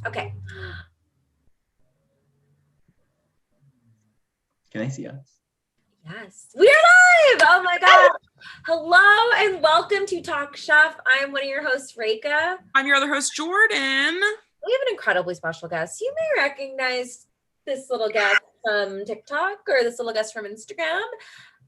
Okay. Can they see us? Yes. We are live! Oh my God. Hello and welcome to Talk Chef. I'm one of your hosts, Reka. I'm your other host, Jordan. We have an incredibly special guest. You may recognize this little guest from TikTok or this little guest from Instagram.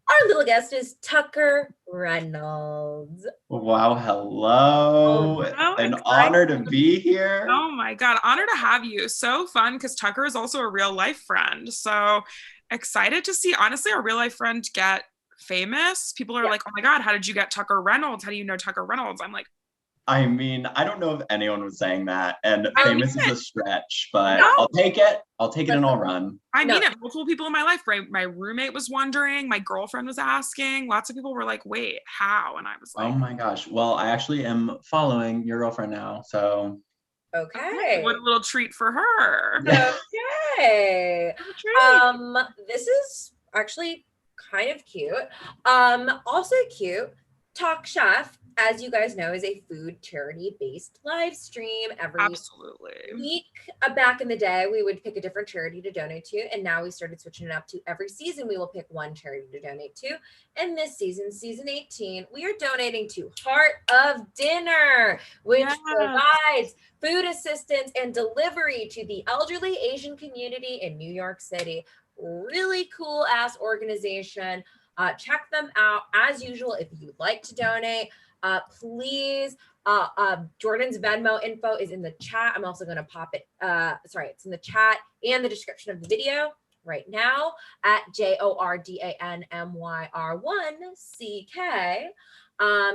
Our little guest is Tucker Reynolds. Wow, hello. An honor to be here. Oh my God, honor to have you. So fun because Tucker is also a real life friend. So excited to see, honestly, our real life friend get famous. People are like, oh my God, how did you get Tucker Reynolds? How do you know Tucker Reynolds? I'm like, I mean, I don't know if anyone was saying that, and famous is a stretch, but No. I'll take it. I'll take it and I'll run. I mean it. Multiple people in my life. My roommate was wondering. My girlfriend was asking. Lots of people were like, wait, how? And I was like, oh my gosh. Well, I actually am following your girlfriend now, so. Okay. What a little treat for her. Okay. This is actually kind of cute. Also cute. Talk Chef, as you guys know, is a food charity-based live stream every week. Back in the day, we would pick a different charity to donate to, and now we started switching it up to every season we will pick one charity to donate to. And this season, season 18, we are donating to Heart of Dinner, which provides food assistance and delivery to the elderly Asian community in New York City. Really cool ass organization. Check them out as usual. If you'd like to donate, please. Jordan's Venmo info is in the chat. I'm also going to pop it. It's in the chat and the description of the video right now at JORDANMYR1CK.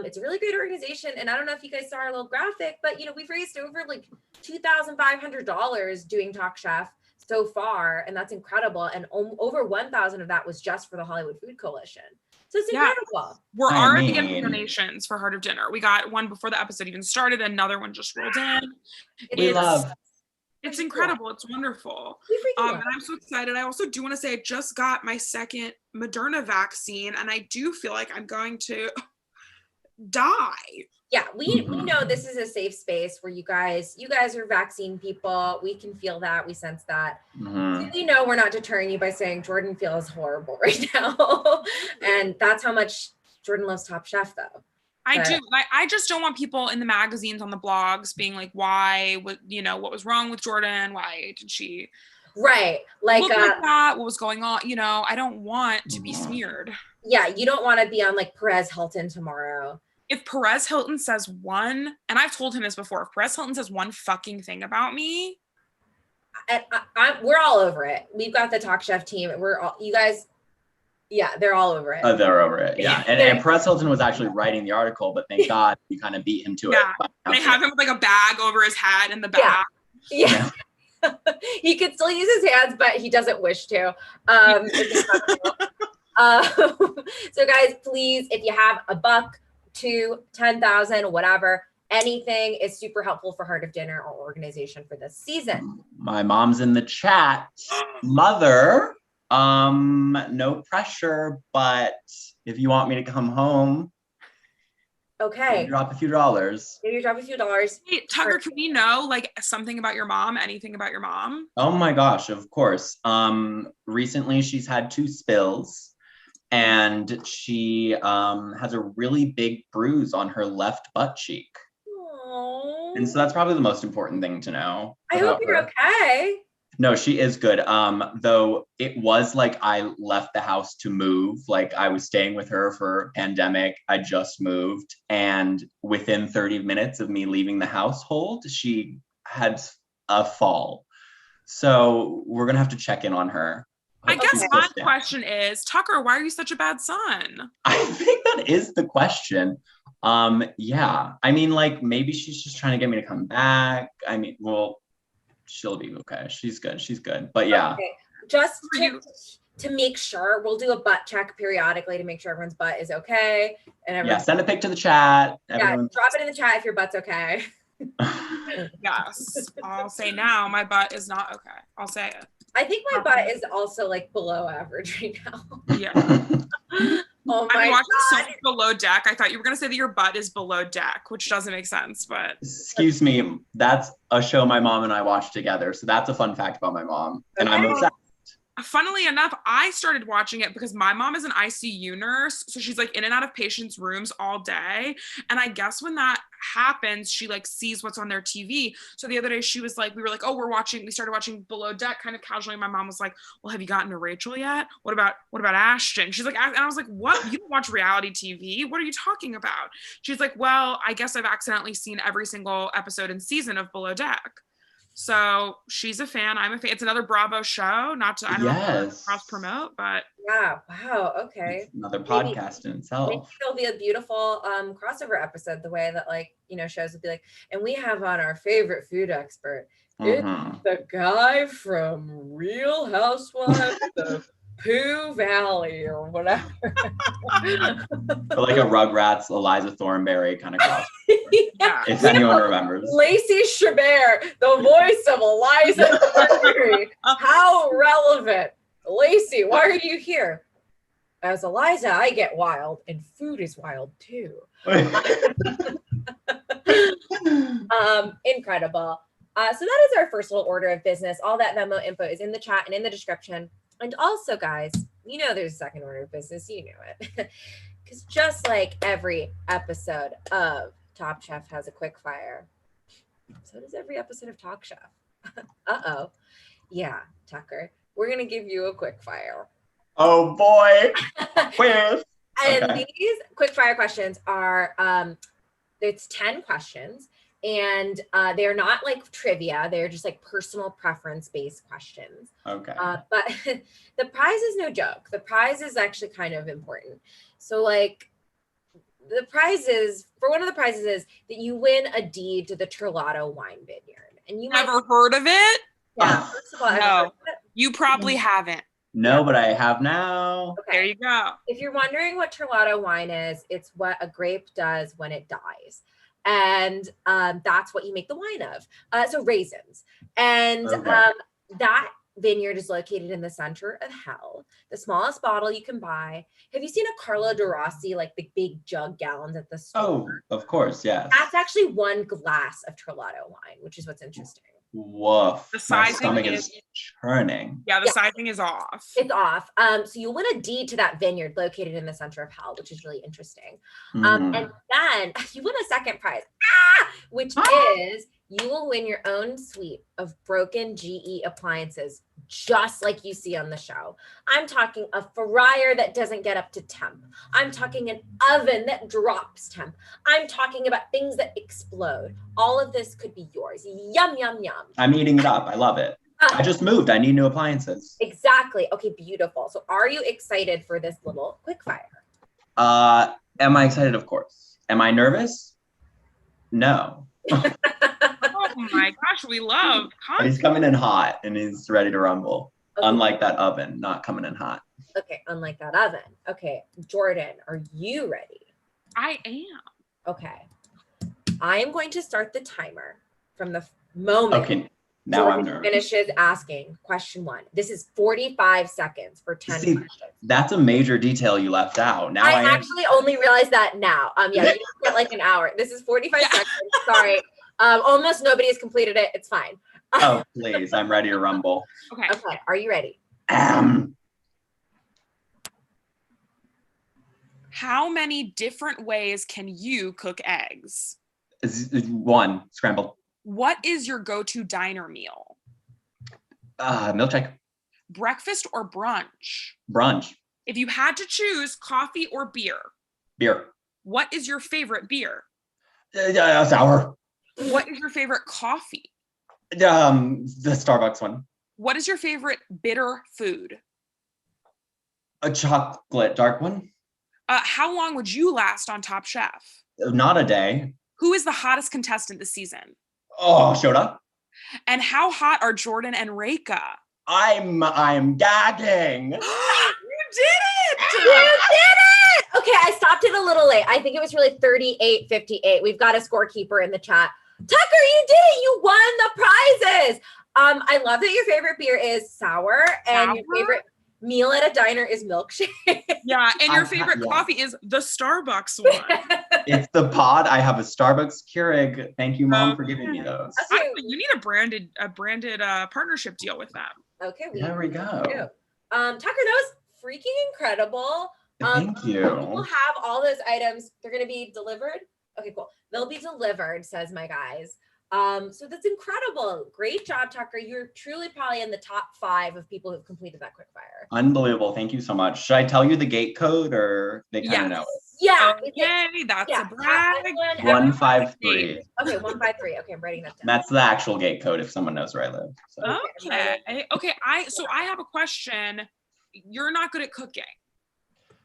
It's a really great organization, and I don't know if you guys saw our little graphic, but we've raised over like $2,500 doing Talk Chef so far, and that's incredible. And over 1,000 of that was just for the Hollywood Food Coalition. So it's incredible. We're already getting donations for Heart of Dinner. We got one before the episode even started. Another one just rolled in. It's incredible. It's wonderful. And I'm so excited. I also do want to say I just got my second Moderna vaccine, and I do feel like I'm going to die. Yeah, we know this is a safe space where you guys are vaccine people. We can feel that. We sense that. Mm-hmm. So we know we're not deterring you by saying Jordan feels horrible right now. And that's how much Jordan loves Top Chef, though. I do. I just don't want people in the magazines, on the blogs being like, why, what was wrong with Jordan? Why did she look like that? What was going on? I don't want to be smeared. Yeah, you don't want to be on like Perez Hilton tomorrow. If Perez Hilton says one, and I've told him this before, if Perez Hilton says one fucking thing about me, we're all over it. We've got the Talk Chef team. We're all, you guys, they're all over it. They're over it, yeah. And Perez Hilton was actually writing the article, but thank God we kind of beat him to it. They have him with like a bag over his head in the back. Yeah. He could still use his hands, but he doesn't wish to. So guys, please, if you have $1, $2, 10,000, whatever, anything is super helpful for Heart of Dinner or organization for this season. My mom's in the chat. Mother, no pressure, but if you want me to come home, okay, drop a few dollars. Maybe drop a few dollars. Hey, Tucker, can we know like something about your mom? Anything about your mom? Oh my gosh, of course. Recently she's had 2 spills. And she has a really big bruise on her left butt cheek. Aww. And so that's probably the most important thing to know. I hope you're okay. No, she is good. Though it was like I left the house to move. Like I was staying with her for pandemic. I just moved. And within 30 minutes of me leaving the household, she had a fall. So we're going to have to check in on her. I guess my question is, Tucker, why are you such a bad son? I think that is the question. Yeah. I mean, like, maybe she's just trying to get me to come back. I mean, well, she'll be okay. She's good. But yeah. Okay. Just to make sure, we'll do a butt check periodically to make sure everyone's butt is okay. And send a pic to the chat. Drop it in the chat if your butt's okay. Yes. I'll say now, my butt is not okay. I'll say it. I think my butt is also like below average right now. Yeah. Oh I've my been watching so God. much Below Deck. I thought you were going to say that your butt is below deck, which doesn't make sense, but. Excuse me, that's a show my mom and I watched together. So that's a fun fact about my mom. And I'm Okay. obsessed. Funnily enough, I started watching it because my mom is an ICU nurse. So she's like in and out of patients' rooms all day. And I guess when that happens, she like sees what's on their TV. So the other day she was like, we were like, oh, we started watching Below Deck kind of casually. My mom was like, well, have you gotten to Rachel yet? What about Ashton? She's like, and I was like, what? You don't watch reality TV? What are you talking about? She's like, well, I guess I've accidentally seen every single episode and season of Below Deck. So she's a fan. I'm a fan. It's another Bravo show. Not to, I don't know if cross promote, but yeah. Wow. Okay. It's another podcast in itself. Maybe it'll be a beautiful crossover episode. The way that shows would be like, and we have on our favorite food expert. It's the guy from Real Housewives of Pooh Valley or whatever. Or like a Rugrats, Eliza Thornberry kind of cross. yeah. If anyone remembers. Lacey Chabert, the voice of Eliza Thornberry. How relevant. Lacey, why are you here? As Eliza, I get wild, and food is wild too. Incredible. So that is our first little order of business. All that Venmo info is in the chat and in the description. And also, guys, there's a second order of business. You know it. Because just like every episode of Top Chef has a quick fire, so does every episode of Talk Chef. Uh-oh. Yeah, Tucker. We're going to give you a quick fire. Oh, boy. Quiz. And these quick fire questions are, it's 10 questions. And they're not like trivia. They're just like personal preference based questions. Okay. But the prize is no joke. The prize is actually kind of important. So like the prizes, for one of the prizes is that you win a deed to the Terlato wine vineyard. And you never heard of it? Yeah. First of all, no, you probably haven't. No, but I have now. Okay. There you go. If you're wondering what Terlato wine is, it's what a grape does when it dies. And that's what you make the wine of. So raisins. And that vineyard is located in the center of hell. The smallest bottle you can buy. Have you seen a Carlo de Rossi, like the big jug gallons at the store? Oh, of course, yes. That's actually one glass of Terlato wine, which is what's interesting. Woof. The sizing stomach is churning. Yeah, the sizing is off. It's off. So you win a deed to that vineyard located in the center of hell, which is really interesting. And then you win a second prize, which is you will win your own suite of broken GE appliances, just like you see on the show. I'm talking a fryer that doesn't get up to temp. I'm talking an oven that drops temp. I'm talking about things that explode. All of this could be yours. Yum, yum, yum. I'm eating it up. I love it. I just moved. I need new appliances. Exactly. Okay, beautiful. So are you excited for this little quick fire? Am I excited? Of course. Am I nervous? No. Oh my gosh, we love content. He's coming in hot and he's ready to rumble. Okay. Unlike that oven, not coming in hot. Okay, unlike that oven. Okay, Jordan, are you ready? I am. Okay. I am going to start the timer from the moment now Jordan I'm nervous. Finishes asking question 1. This is 45 seconds for 10 questions. That's a major detail you left out. Now I actually only realized that now. Yeah, you get like an hour. This is 45 seconds. Sorry. Almost nobody has completed it. It's fine. Oh, please. I'm ready to rumble. Okay. Are you ready? How many different ways can you cook eggs? 1, scrambled. What is your go-to diner meal? Milkshake. Breakfast or brunch? Brunch. If you had to choose coffee or beer? Beer. What is your favorite beer? Sour. What is your favorite coffee? The Starbucks one. What is your favorite bitter food? A chocolate dark one. How long would you last on Top Chef? Not a day. Who is the hottest contestant this season? Oh, showed up. And how hot are Jordan and Reka? I'm gagging. You did it! You did it! Okay, I stopped it a little late. I think it was really 38-58. We've got a scorekeeper in the chat. Tucker, you did it! You won the prizes! I love that your favorite beer is sour and your favorite meal at a diner is milkshake. Yeah, and your favorite coffee is the Starbucks one. It's the pod. I have a Starbucks Keurig. Thank you, Mom, for giving me those. You need a branded partnership deal with them. Okay, there we go. Tucker, that was freaking incredible. Thank you. We'll have all those items. They're going to be delivered. Okay, cool. They'll be delivered, says my guys. So that's incredible. Great job, Tucker. You're truly probably in the top 5 of people who've completed that quickfire. Unbelievable. Thank you so much. Should I tell you the gate code or they kind of know it? Yeah. Yay, that's a brag. 153. Okay, 153. Okay, I'm writing that down. That's the actual gate code if someone knows where I live. So. Okay. I have a question. You're not good at cooking.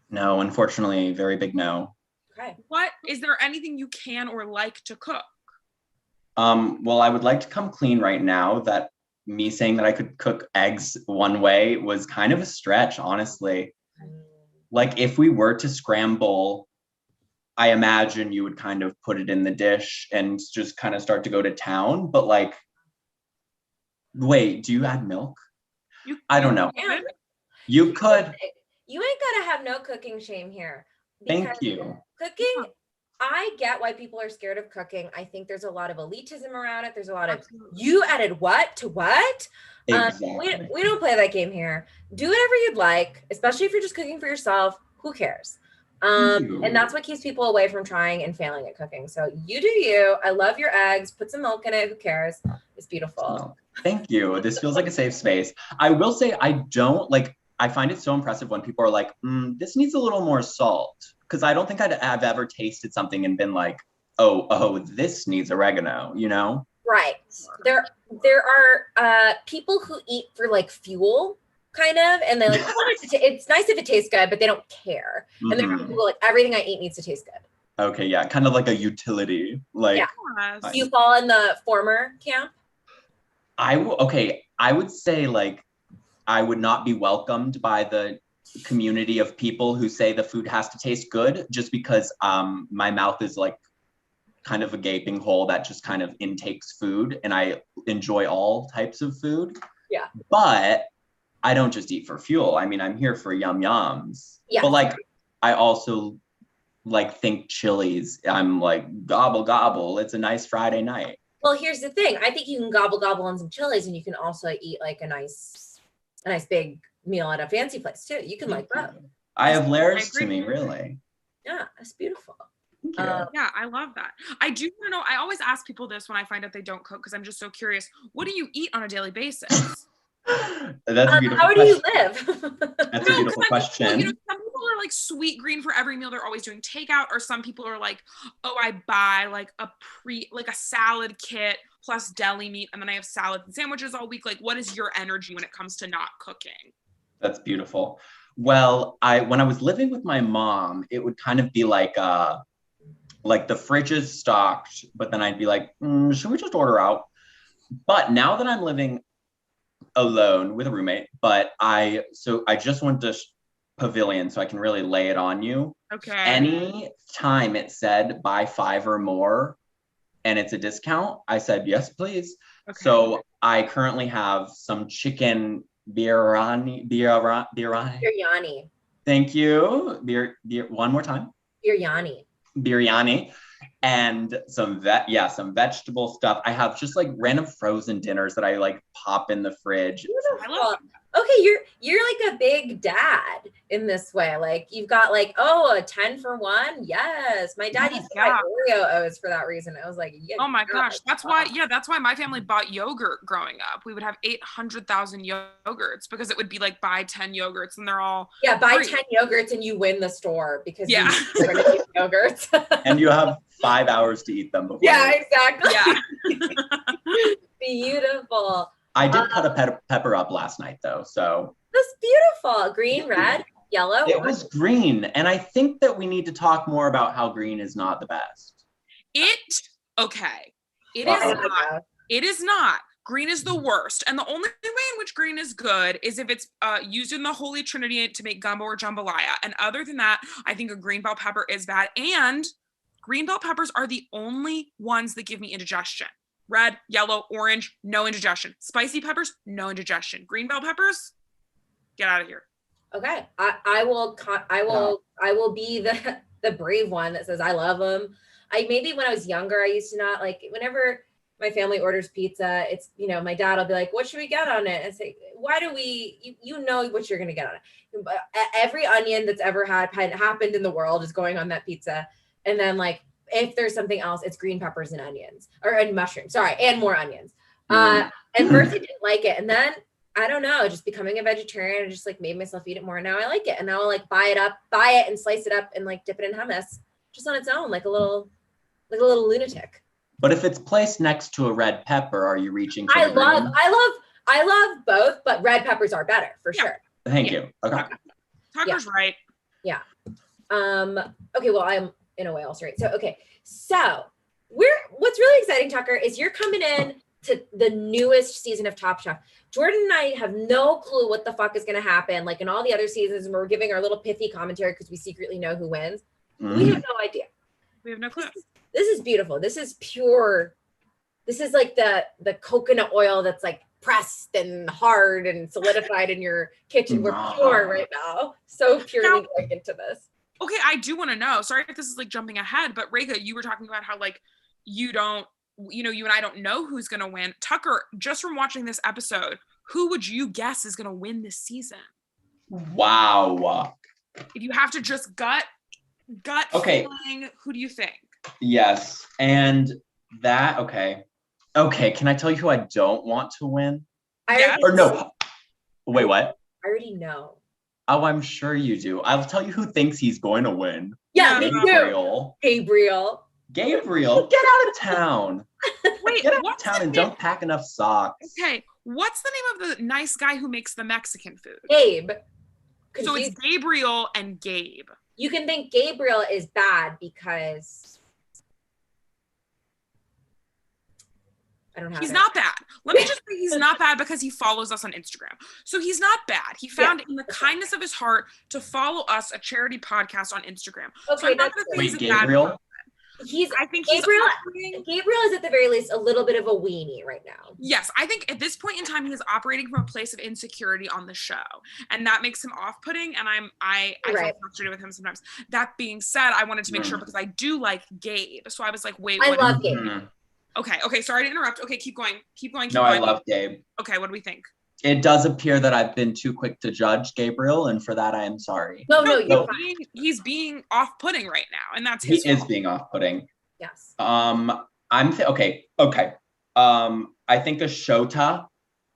No, unfortunately, very big no. Okay. What is there anything you can or like to cook? Well, I would like to come clean right now that me saying that I could cook eggs one way was kind of a stretch, honestly. Like if we were to scramble, I imagine you would kind of put it in the dish and just kind of start to go to town. But like, wait, do you add milk? I don't know. You could. You ain't gotta have no cooking shame here. Thank you. Cooking, I get why people are scared of cooking. I think there's a lot of elitism around it. There's a lot of, you added what to what? Exactly. We don't play that game here. Do whatever you'd like, especially if you're just cooking for yourself. Who cares? And that's what keeps people away from trying and failing at cooking. So you do you. I love your eggs. Put some milk in it. Who cares? It's beautiful. Thank you. This feels like a safe space. I will say I find it so impressive when people are like, this needs a little more salt. Because I don't think I've ever tasted something and been like, oh, this needs oregano, you know? Right. There are people who eat for like fuel, kind of, and they're like, it's nice if it tastes good, but they don't care. And there are people like, everything I eat needs to taste good. Okay, yeah, kind of like a utility. Like, yeah. You fall in the former camp? I would say like, I would not be welcomed by the community of people who say the food has to taste good just because my mouth is like kind of a gaping hole that just kind of intakes food, and I enjoy all types of food. Yeah. But I don't just eat for fuel. I mean, I'm here for yum yums. Yeah. But like, I also like think Chili's. I'm like gobble gobble. It's a nice Friday night. Well, here's the thing. I think you can gobble gobble on some Chili's, and you can also eat like a nice big meal at a fancy place too. You can like both. I have layers to me, really. Yeah, that's beautiful. Yeah, I love that. I do want to know, I always ask people this when I find out they don't cook because I'm just so curious. What do you eat on a daily basis? That's a beautiful how do you live? That's a beautiful question. Well, some people are like sweet green for every meal. They're always doing takeout, or some people are like, oh, I buy like a salad kit plus deli meat, and then I have salads and sandwiches all week. Like, what is your energy when it comes to not cooking? That's beautiful. Well, when I was living with my mom, it would kind of be like the fridge is stocked, but then I'd be like, should we just order out? But now that I'm living alone with a roommate, but I just went to Pavilion, so I can really lay it on you. Okay. Any time it said buy 5 or more and it's a discount, I said yes, please. Okay. So I currently have some chicken biryani. Thank you. One more time. Biryani. And some vegetable stuff. I have just like random frozen dinners that I like pop in the fridge. Okay, you're like a big dad in this way. Like you've got like, a 10 for 1. Yes. My dad used to buy Oreo O's for that reason. I was like, yeah. Oh my gosh. That's why my family bought yogurt growing up. We would have 800,000 yogurts because it would be like buy 10 yogurts and they're all buy free. 10 yogurts and you win the store because you going to eat yogurts. And you have 5 hours to eat them before. Yeah, exactly. Yeah. Beautiful. I did cut a pepper up last night though, so. That's beautiful. Green, red, yellow. It was green, and I think that we need to talk more about how green is not the best. It is not. Green is the worst. And the only way in which green is good is if it's used in the Holy Trinity to make gumbo or jambalaya. And other than that, I think a green bell pepper is bad. And green bell peppers are the only ones that give me indigestion. Red, yellow, orange, no indigestion. Spicy peppers, no indigestion. Green bell peppers, get out of here. Okay. I will be the brave one that says I love them. Maybe when I was younger, I used to not like whenever my family orders pizza, it's, my dad will be like, what should we get on it? And say, why do you know what you're going to get on it. Every onion that's ever happened in the world is going on that pizza. And then like, if there's something else, it's green peppers and onions and mushrooms. Sorry. And more onions. And first I didn't like it. And then I don't know, just becoming a vegetarian, I just like made myself eat it more. And now I like it. And now I'll like buy it and slice it up and like dip it in hummus just on its own, like a little lunatic. But if it's placed next to a red pepper, are you reaching for I love both, but red peppers are better for sure. Thank you. Okay. Tucker's right. Yeah. Okay, well, I'm in a way also right. So what's really exciting, Tucker, is you're coming in to the newest season of Top Chef. Jordan and I have no clue what the fuck is going to happen. Like in all the other seasons, we're giving our little pithy commentary because we secretly know who wins. We have no idea. We have no clue. This is beautiful. This is pure. This is like the coconut oil that's like pressed and hard and solidified in your kitchen. We're pure right now. So purely going into this. Okay, I do want to know. Sorry if this is like jumping ahead, but Reka, you were talking about how like you and I don't know who's going to win. Tucker, just from watching this episode, who would you guess is going to win this season? Wow. If you have to just gut feeling, who do you think? Yes. And that, okay, can I tell you who I don't want to win? No. Wait, what? I already know. Oh, I'm sure you do. I'll tell you who thinks he's going to win. Yeah, Gabriel. Gabriel, get out of town. Wait, get out of town and don't pack enough socks. Okay, what's the name of the nice guy who makes the Mexican food? Gabe. So it's Gabriel and Gabe. You can think Gabriel is bad because he's not bad. Let me just say he's not bad because he follows us on Instagram. So he's not bad. He found it in the kindness of his heart to follow us, a charity podcast on Instagram. Okay, so wait, Gabriel? Gabriel is at the very least a little bit of a weenie right now. Yes, I think at this point in time he is operating from a place of insecurity on the show, and that makes him off-putting. And I feel frustrated with him sometimes. That being said, I wanted to make sure because I do like Gabe, so I was like, wait, I love Gabe. Okay, sorry to interrupt. Okay, keep going. I love Gabe. Okay, what do we think? It does appear that I've been too quick to judge Gabriel, and for that I am sorry. No, he's being off-putting right now, and that's his fault. He is being off-putting. Yes. Okay. I think Ashota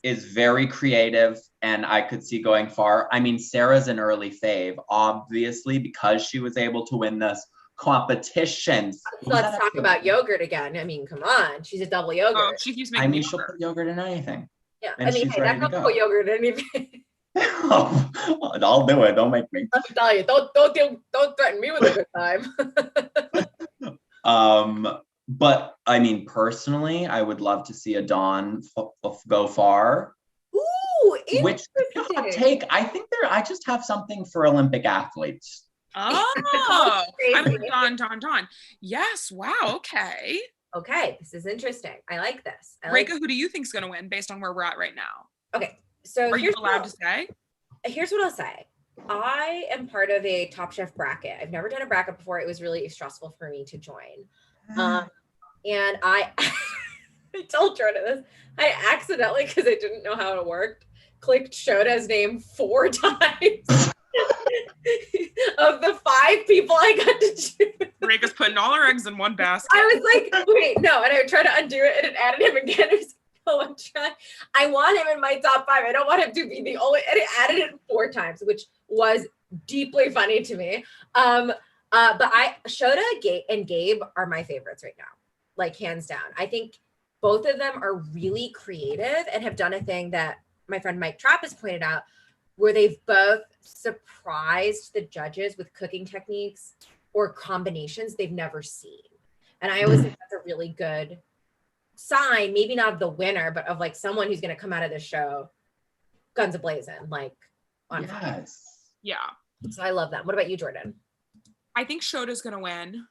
is very creative, and I could see going far. I mean, Sarah's an early fave, obviously, because she was able to win this competitions. Let's talk about yogurt again. I mean, come on. She's a double yogurt. Oh, she keeps making yogurt. She'll put yogurt in anything. Yeah, I mean, hey, that couple yogurt in anything. I'll do it. Don't make me. I'll tell you. Don't threaten me with a good time. But I mean, personally, I would love to see a Dawn go far. Ooh, which hot take. I think I just have something for Olympic athletes. Oh, I'm like Dawn. Yes. Wow. Okay. Okay. This is interesting. I like this. Reka, who do you think's going to win based on where we're at right now? Okay. So are you allowed to say? Here's what I'll say. I am part of a Top Chef bracket. I've never done a bracket before. It was really stressful for me to join. And I told Jordan this. I accidentally, because I didn't know how it worked, clicked Shoda's name 4 times. Of the 5 people I got to choose. Reka's putting all her eggs in one basket. I was like, wait, no. And I would try to undo it and it added him again. It was no, I'm trying. I want him in my top 5. I don't want him to be the only, and it added it 4 times, which was deeply funny to me. But Shoda and Gabe are my favorites right now, like hands down. I think both of them are really creative and have done a thing that my friend Mike Trapp has pointed out, where they've both surprised the judges with cooking techniques or combinations they've never seen. And I always think that's a really good sign, maybe not of the winner, but of like someone who's going to come out of this show guns a-blazing, like on fire. Yeah. So I love them. What about you, Jordan? I think Shoda's going to win.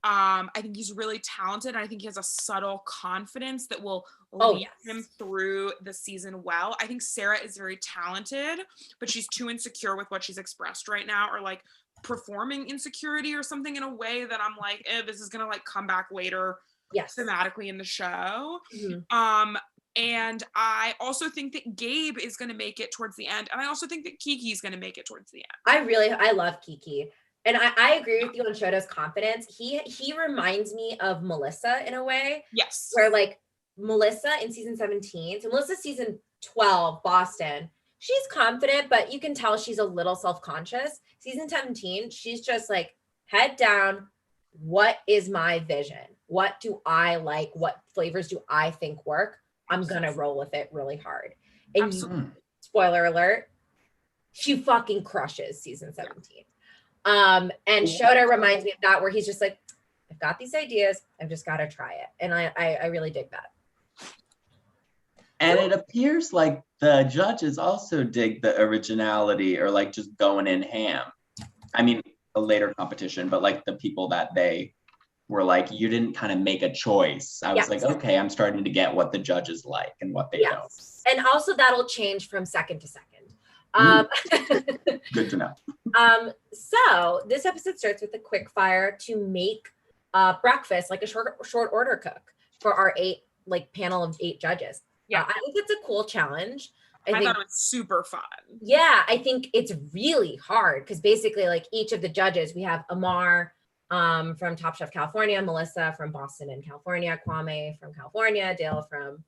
I think he's really talented. I think he has a subtle confidence that will lead him through the season well. I think Sarah is very talented, but she's too insecure with what she's expressed right now, or like performing insecurity or something in a way that I'm like, this is gonna like come back later thematically in the show. And I also think that Gabe is going to make it towards the end. And I also think that Kiki is going to make it towards the end. I love Kiki. And I agree with you on Shoto's confidence. He reminds me of Melissa in a way. Yes. Where like Melissa in season 17, so Melissa season 12, Boston, she's confident, but you can tell she's a little self-conscious. Season 17, she's just like head down. What is my vision? What do I like? What flavors do I think work? I'm going to roll with it really hard. And spoiler alert, she fucking crushes season 17. And Shoto reminds me of that, where he's just like, I've got these ideas. I've just got to try it. And I really dig that. And it appears like the judges also dig the originality, or like just going in ham. I mean, a later competition, but like the people that they were like, you didn't kind of make a choice. I was like, okay, I'm starting to get what the judges like and what they don't. And also that'll change from second to second. Good to know. So this episode starts with a quick fire to make breakfast, like a short order cook for our panel of 8 judges. I think it's a cool challenge. I thought it was super fun. Yeah, I think it's really hard because basically like each of the judges, we have Amar from Top Chef California, Melissa from Boston and California, Kwame from California, Dale from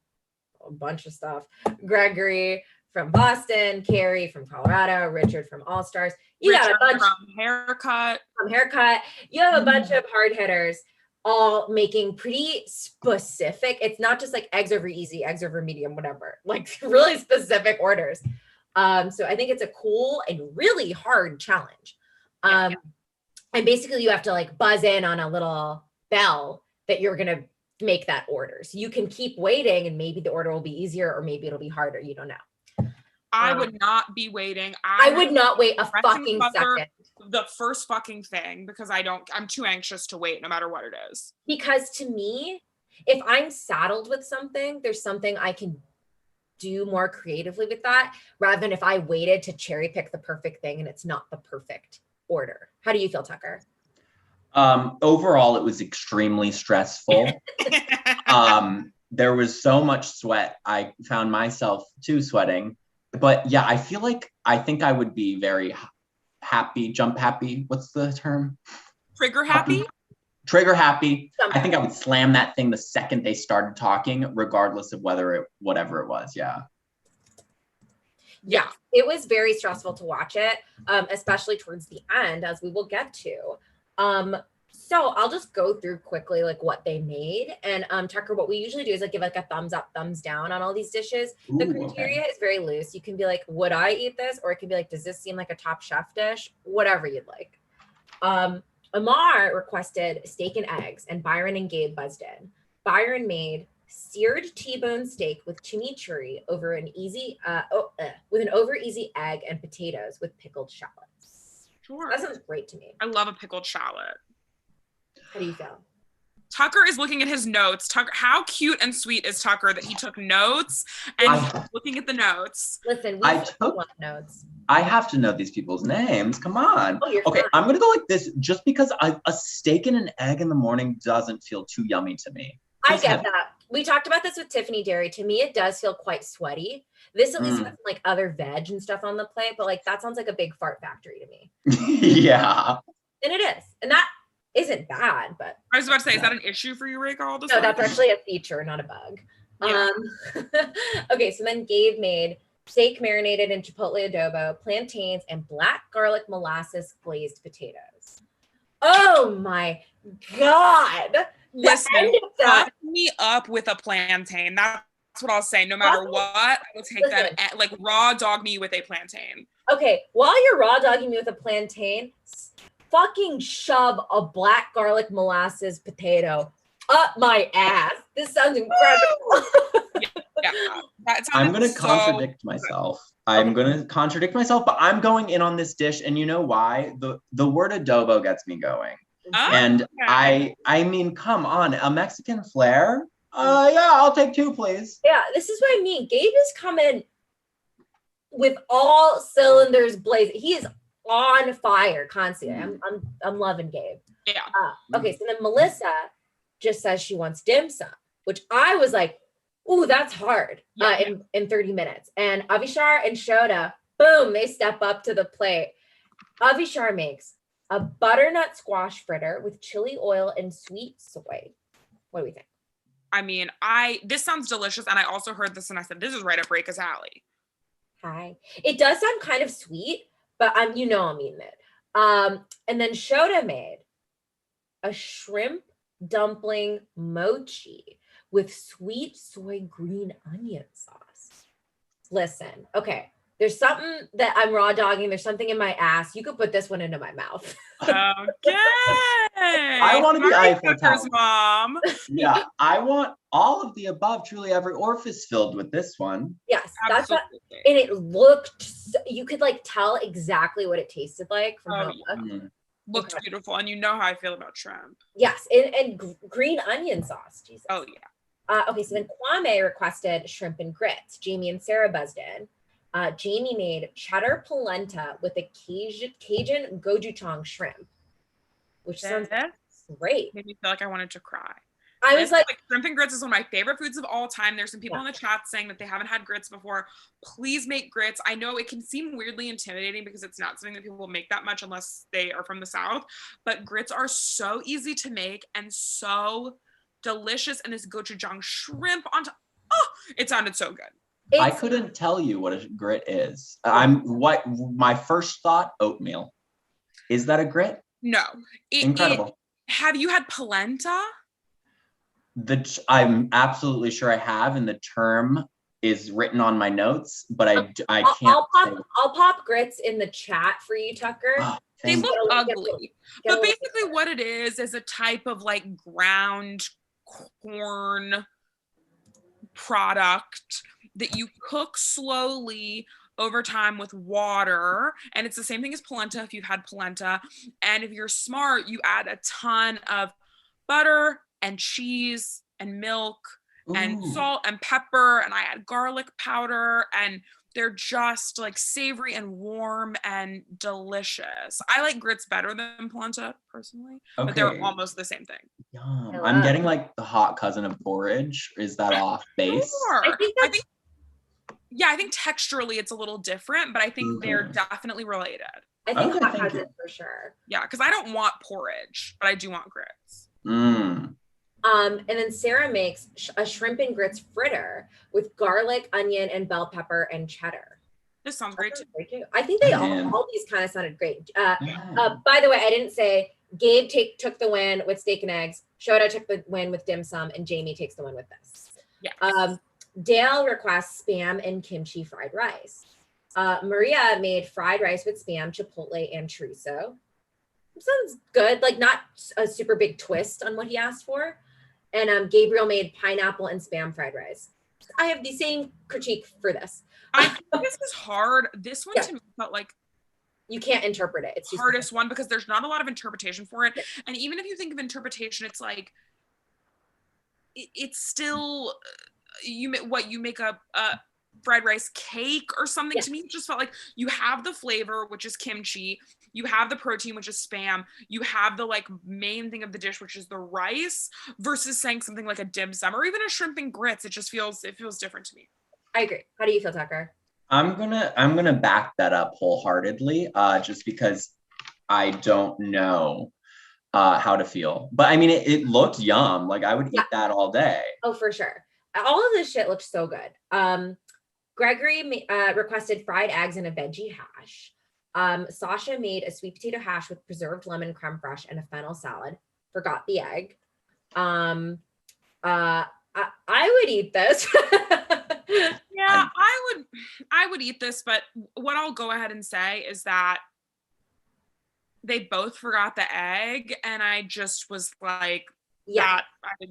a bunch of stuff, Gregory from Boston, Carrie from Colorado, Richard from All Stars. You got a bunch from Haircut. You have a bunch of hard hitters all making pretty specific. It's not just like eggs over easy, eggs over medium, whatever, like really specific orders. So I think it's a cool and really hard challenge. And basically you have to like buzz in on a little bell that you're going to make that order. So you can keep waiting and maybe the order will be easier or maybe it'll be harder. You don't know. I would not be waiting. I would not wait a fucking second. The first fucking thing, because I'm too anxious to wait no matter what it is. Because to me, if I'm saddled with something, there's something I can do more creatively with that, rather than if I waited to cherry pick the perfect thing and it's not the perfect order. How do you feel, Tucker? Overall, it was extremely stressful. There was so much sweat. I found myself too sweating. But yeah, I think I would be very happy, jump happy. What's the term? Trigger happy? Trigger happy. I think I would slam that thing the second they started talking, regardless of whatever it was. Yeah. Yeah, it was very stressful to watch it, especially towards the end, as we will get to. So I'll just go through quickly like what they made. And Tucker, what we usually do is like give like a thumbs up, thumbs down on all these dishes. The criteria is very loose. You can be like, would I eat this? Or it can be like, does this seem like a Top Chef dish? Whatever you'd like. Amar requested steak and eggs, and Byron and Gabe buzzed in. Byron made seared T-bone steak with chimichurri over an over easy egg and potatoes with pickled shallots. Sure. That sounds great to me. I love a pickled shallot. How do you feel? Tucker is looking at his notes. Tucker, how cute and sweet is Tucker that he took notes and he's looking at the notes. Listen, we took notes. I have to know these people's names. Come on. Oh, okay, fine. I'm gonna go like this just because a steak and an egg in the morning doesn't feel too yummy to me. I get that. We talked about this with Tiffany Dairy. To me, it does feel quite sweaty. This at least has like other veg and stuff on the plate, but like that sounds like a big fart factory to me. Yeah. And it is. And that isn't bad, but I was about to say, is that an issue for you, Rachel? All this no, that's actually a feature, not a bug. Yeah. Okay, so then Gabe made steak marinated in chipotle adobo, plantains, and black garlic molasses glazed potatoes. Oh my God. Listen, fuck me up with a plantain. That's what I'll say. No matter what, I will take that. Like raw dog me with a plantain. Okay, while you're raw dogging me with a plantain, fucking shove a black garlic molasses potato up my ass. This sounds incredible. I'm going to contradict myself. I'm going to contradict myself, but I'm going in on this dish. And you know why? The word adobo gets me going. And I mean, come on, a Mexican flair? Yeah, I'll take 2, please. Yeah, this is what I mean. Gabe is coming with all cylinders blazing. He is on fire constantly. I'm loving Gabe. Yeah. Okay, so then Melissa just says she wants dim sum, which I was like, ooh, that's hard in 30 minutes. And Avishar and Shoda, boom, they step up to the plate. Avishar makes a butternut squash fritter with chili oil and sweet soy. What do we think? I mean, this sounds delicious. And I also heard this and I said, this is right up Reka's alley. Hi. It does sound kind of sweet, but I'm eating it. And then Shoda made a shrimp dumpling mochi with sweet soy green onion sauce. Listen, okay, there's something that I'm raw dogging. There's something in my ass. You could put this one into my mouth. Okay. I want to be Eiffel Tower. Mom. Yeah, I want all of the above. Truly, every orifice filled with this one. Yes, that's what. And it looked. You could like tell exactly what it tasted like from how it looked. Looked beautiful, and you know how I feel about shrimp. Yes, and green onion sauce. Jesus. Oh yeah. Okay, so then Kwame requested shrimp and grits. Jamie and Sarah buzzed in. Jamie made cheddar polenta with a Cajun gochujang shrimp, which sounds great. Made me feel like I wanted to cry. I was like, shrimp and grits is one of my favorite foods of all time. There's some people in the chat saying that they haven't had grits before. Please make grits. I know it can seem weirdly intimidating because it's not something that people make that much unless they are from the South, but grits are so easy to make and so delicious. And this gochujang shrimp on top, it sounded so good. I couldn't tell you what a grit is. My first thought, oatmeal. Is that a grit? No. Incredible. Have you had polenta? I'm absolutely sure I have, and the term is written on my notes, but I can't. I'll pop grits in the chat for you, Tucker. They look ugly, but basically what it is a type of like ground corn product that you cook slowly over time with water, and it's the same thing as polenta if you've had polenta. And if you're smart, you add a ton of butter and cheese and milk and salt and pepper, and I add garlic powder, and they're just like savory and warm and delicious. I like grits better than polenta personally, but they're almost the same thing. Yum. I'm getting like the hot cousin of porridge. Is that off base? Sure. I think texturally it's a little different, but I think they're definitely related. I think hot cousin for sure. Yeah, because I don't want porridge, but I do want grits. And then Sarah makes a shrimp and grits fritter with garlic, onion, and bell pepper and cheddar. This sounds great too. I think they all these kind of sounded great. By the way, I didn't say Gabe took the win with steak and eggs. Shoda took the win with dim sum, and Jamie takes the win with this. Yeah. Dale requests spam and kimchi fried rice. Maria made fried rice with spam, chipotle, and chorizo. Sounds good. Like not a super big twist on what he asked for. And Gabriel made pineapple and spam fried rice. I have the same critique for this. I think this is hard. This one to me felt like you can't interpret it. It's the hardest one because there's not a lot of interpretation for it. And even if you think of interpretation, it's like it's still you make a fried rice cake or something. To me it just felt like you have the flavor, which is kimchi, you have the protein, which is spam, you have the like main thing of the dish, which is the rice, versus saying something like a dim sum or even a shrimp and grits. It feels different to me. I agree. How do you feel, Tucker? I'm gonna back that up wholeheartedly, just because I don't know how to feel. But I mean, it looked yum. Like I would eat that all day. Oh, for sure. All of this shit looks so good. Gregory requested fried eggs and a veggie hash. Sasha made a sweet potato hash with preserved lemon creme fraiche and a fennel salad. Forgot the egg. I would eat this. Yeah, I would eat this, but what I'll go ahead and say is that they both forgot the egg, and I just was like, that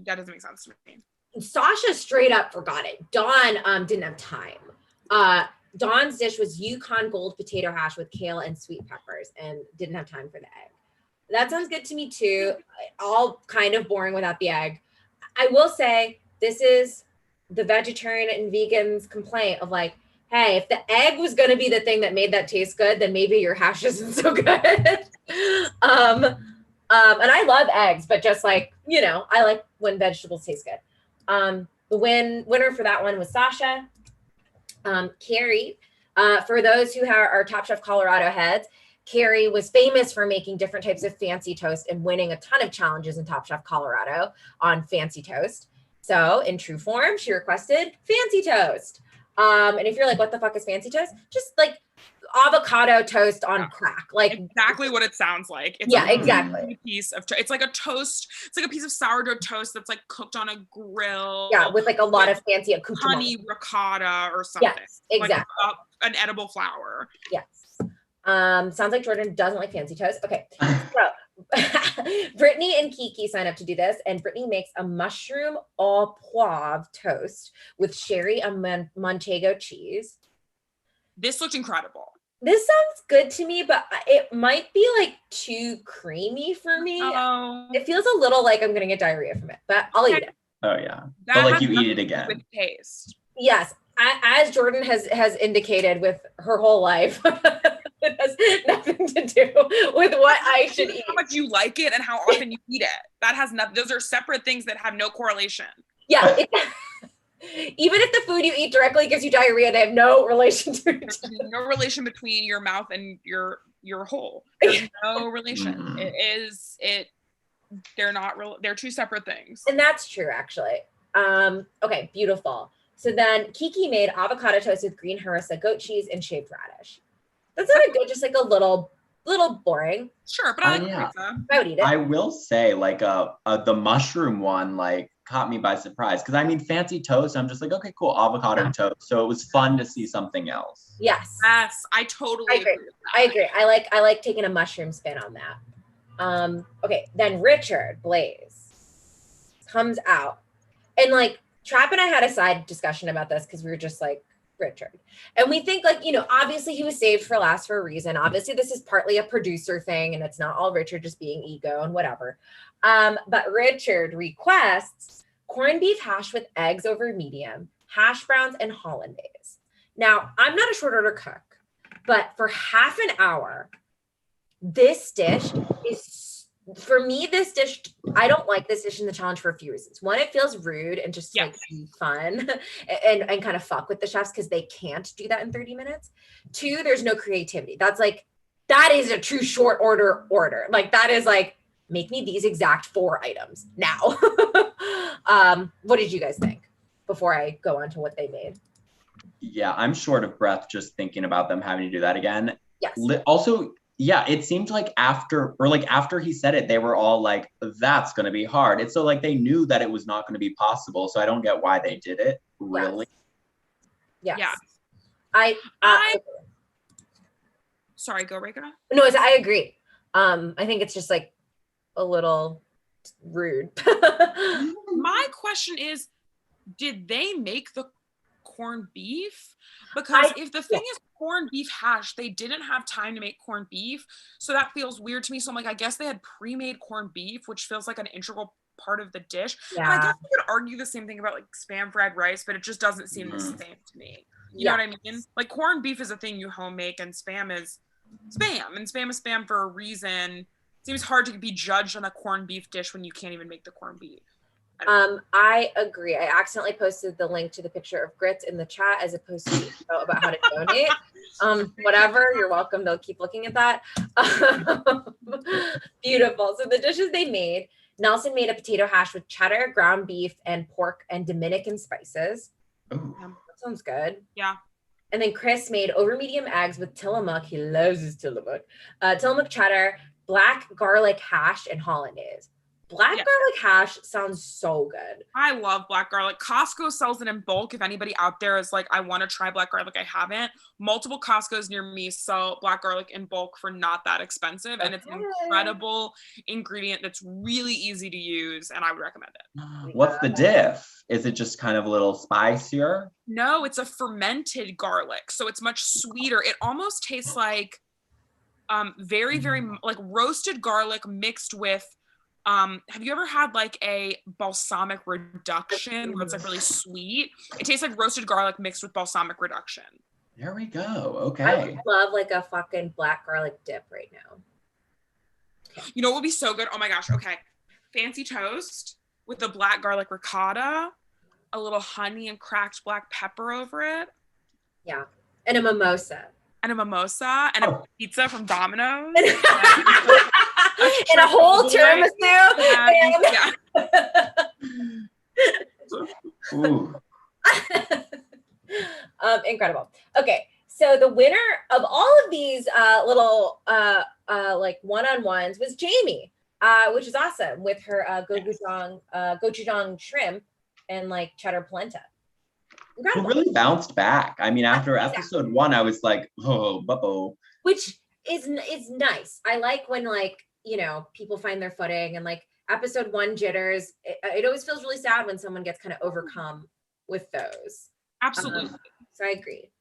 doesn't make sense to me. Sasha straight up forgot it. Dawn didn't have time. Dawn's dish was Yukon Gold potato hash with kale and sweet peppers and didn't have time for the egg. That sounds good to me too. All kind of boring without the egg. I will say this is the vegetarian and vegans complaint of like, hey, if the egg was going to be the thing that made that taste good, then maybe your hash isn't so good. And I love eggs, but just like, I like when vegetables taste good. The winner for that one was Sasha. Carrie, for those who are Top Chef Colorado heads, Carrie was famous for making different types of fancy toast and winning a ton of challenges in Top Chef Colorado on fancy toast. So in true form, she requested fancy toast. And if you're like, what the fuck is fancy toast? Just like avocado toast on crack, like exactly what it sounds like. It's exactly. Piece of it's like a toast. It's like a piece of sourdough toast that's like cooked on a grill. Yeah, with like a lot of fancy accoutrements. Honey ricotta or something. Yes, exactly. Like an edible flour. Yes. Sounds like Jordan doesn't like fancy toast. Okay, so Brittany and Kiki sign up to do this, and Brittany makes a mushroom au poivre toast with sherry and Manchego cheese. This looked incredible. This sounds good to me, but it might be like too creamy for me. Oh. It feels a little like I'm gonna get diarrhea from it, but I'll eat it. Oh yeah, but like you eat it again. With taste. Yes, as Jordan has indicated with her whole life. It has nothing to do with what I should eat. How much you like it and how often you eat it. That has nothing. Those are separate things that have no correlation. Yeah. Even if the food you eat directly gives you diarrhea, they have no relation to it. No relation between your mouth and your hole. There's no relation. Mm-hmm. They're not real. They're two separate things. And that's true, actually. Okay, beautiful. So then Kiki made avocado toast with green harissa, goat cheese, and shaved radish. That's not a good, just like a little boring. Sure, but I like pizza. I would eat it. I will say, like, the mushroom one, like, caught me by surprise. Because, I mean, fancy toast, I'm just like, okay, cool, avocado toast. So it was fun to see something else. Yes. Yes, I totally agree with that. I agree. I like taking a mushroom spin on that. Okay, then Richard Blaze comes out. And, like, Trap and I had a side discussion about this because we were just like, Richard. And we think like, obviously he was saved for last for a reason. Obviously this is partly a producer thing and it's not all Richard just being ego and whatever. But Richard requests corned beef hash with eggs over medium, hash browns, and hollandaise. Now, I'm not a short order cook, but for half an hour, this dish is for me, I don't like this dish in the challenge for a few reasons. One, it feels rude and just like be fun and kind of fuck with the chefs because they can't do that in 30 minutes. Two, there's no creativity. That is a true short order. Like that is like, make me these exact 4 items now. What did you guys think before I go on to what they made? Yeah, I'm short of breath just thinking about them having to do that again. Yes. Also, yeah, it seemed like after he said it, they were all like, that's going to be hard. It's so like they knew that it was not going to be possible. So I don't get why they did it. Really? Yes. Yeah. I sorry, go Reka. No, I agree. I think it's just like a little rude. My question is, did they make the corned beef? Because if the thing is corned beef hash, they didn't have time to make corned beef. So that feels weird to me. So I'm like, I guess they had pre-made corned beef, which feels like an integral part of the dish. Yeah. And I guess you could argue the same thing about like spam fried rice, but it just doesn't seem the same to me. You know what I mean? Like corned beef is a thing you home make and spam is spam. And spam is spam for a reason. It seems hard to be judged on a corned beef dish when you can't even make the corned beef. I agree. I accidentally posted the link to the picture of grits in the chat as opposed to about how to donate. Whatever, you're welcome. They'll keep looking at that. Beautiful. So the dishes they made, Nelson made a potato hash with cheddar, ground beef, and pork and Dominican spices. Ooh. That sounds good. Yeah. And then Chris made over medium eggs with Tillamook. He loves his Tillamook. Tillamook cheddar, black garlic hash, and hollandaise. Black garlic hash sounds so good. I love black garlic. Costco sells it in bulk. If anybody out there is like, I want to try black garlic, I haven't. Multiple Costco's near me sell black garlic in bulk for not that expensive. Okay. And it's an incredible ingredient that's really easy to use, and I would recommend it. What's the diff? Is it just kind of a little spicier? No, it's a fermented garlic. So it's much sweeter. It almost tastes like Very, very like roasted garlic mixed with, have you ever had like a balsamic reduction where it's like really sweet? It tastes like roasted garlic mixed with balsamic reduction. There we go. Okay. I would love like a fucking black garlic dip right now. You know what would be so good? Oh my gosh. Okay. Fancy toast with the black garlic ricotta, a little honey and cracked black pepper over it. Yeah. And a mimosa. And a pizza from Domino's. And a whole tiramisu. Yeah. Ooh. Incredible. Okay, so the winner of all of these little like one-on-ones was Jamie, which is awesome, with her gochujang shrimp and like cheddar polenta. Incredible. Who really bounced back. I mean, after episode 1, I was like, oh. Which is nice. I like when, like, you know, people find their footing, and like episode 1 jitters. It always feels really sad when someone gets kind of overcome with those. Absolutely. So I agree.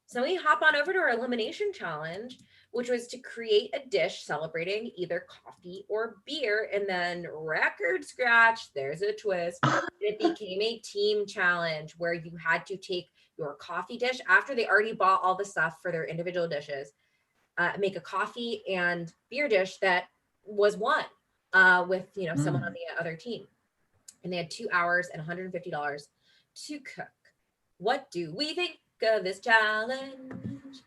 So we hop on over to our elimination challenge, which was to create a dish celebrating either coffee or beer, and then record scratch, there's a twist. It became a team challenge where you had to take your coffee dish after they already bought all the stuff for their individual dishes, make a coffee and beer dish that was won with, you know, someone on the other team. And they had 2 hours and $150 to cook. What do we think of this challenge?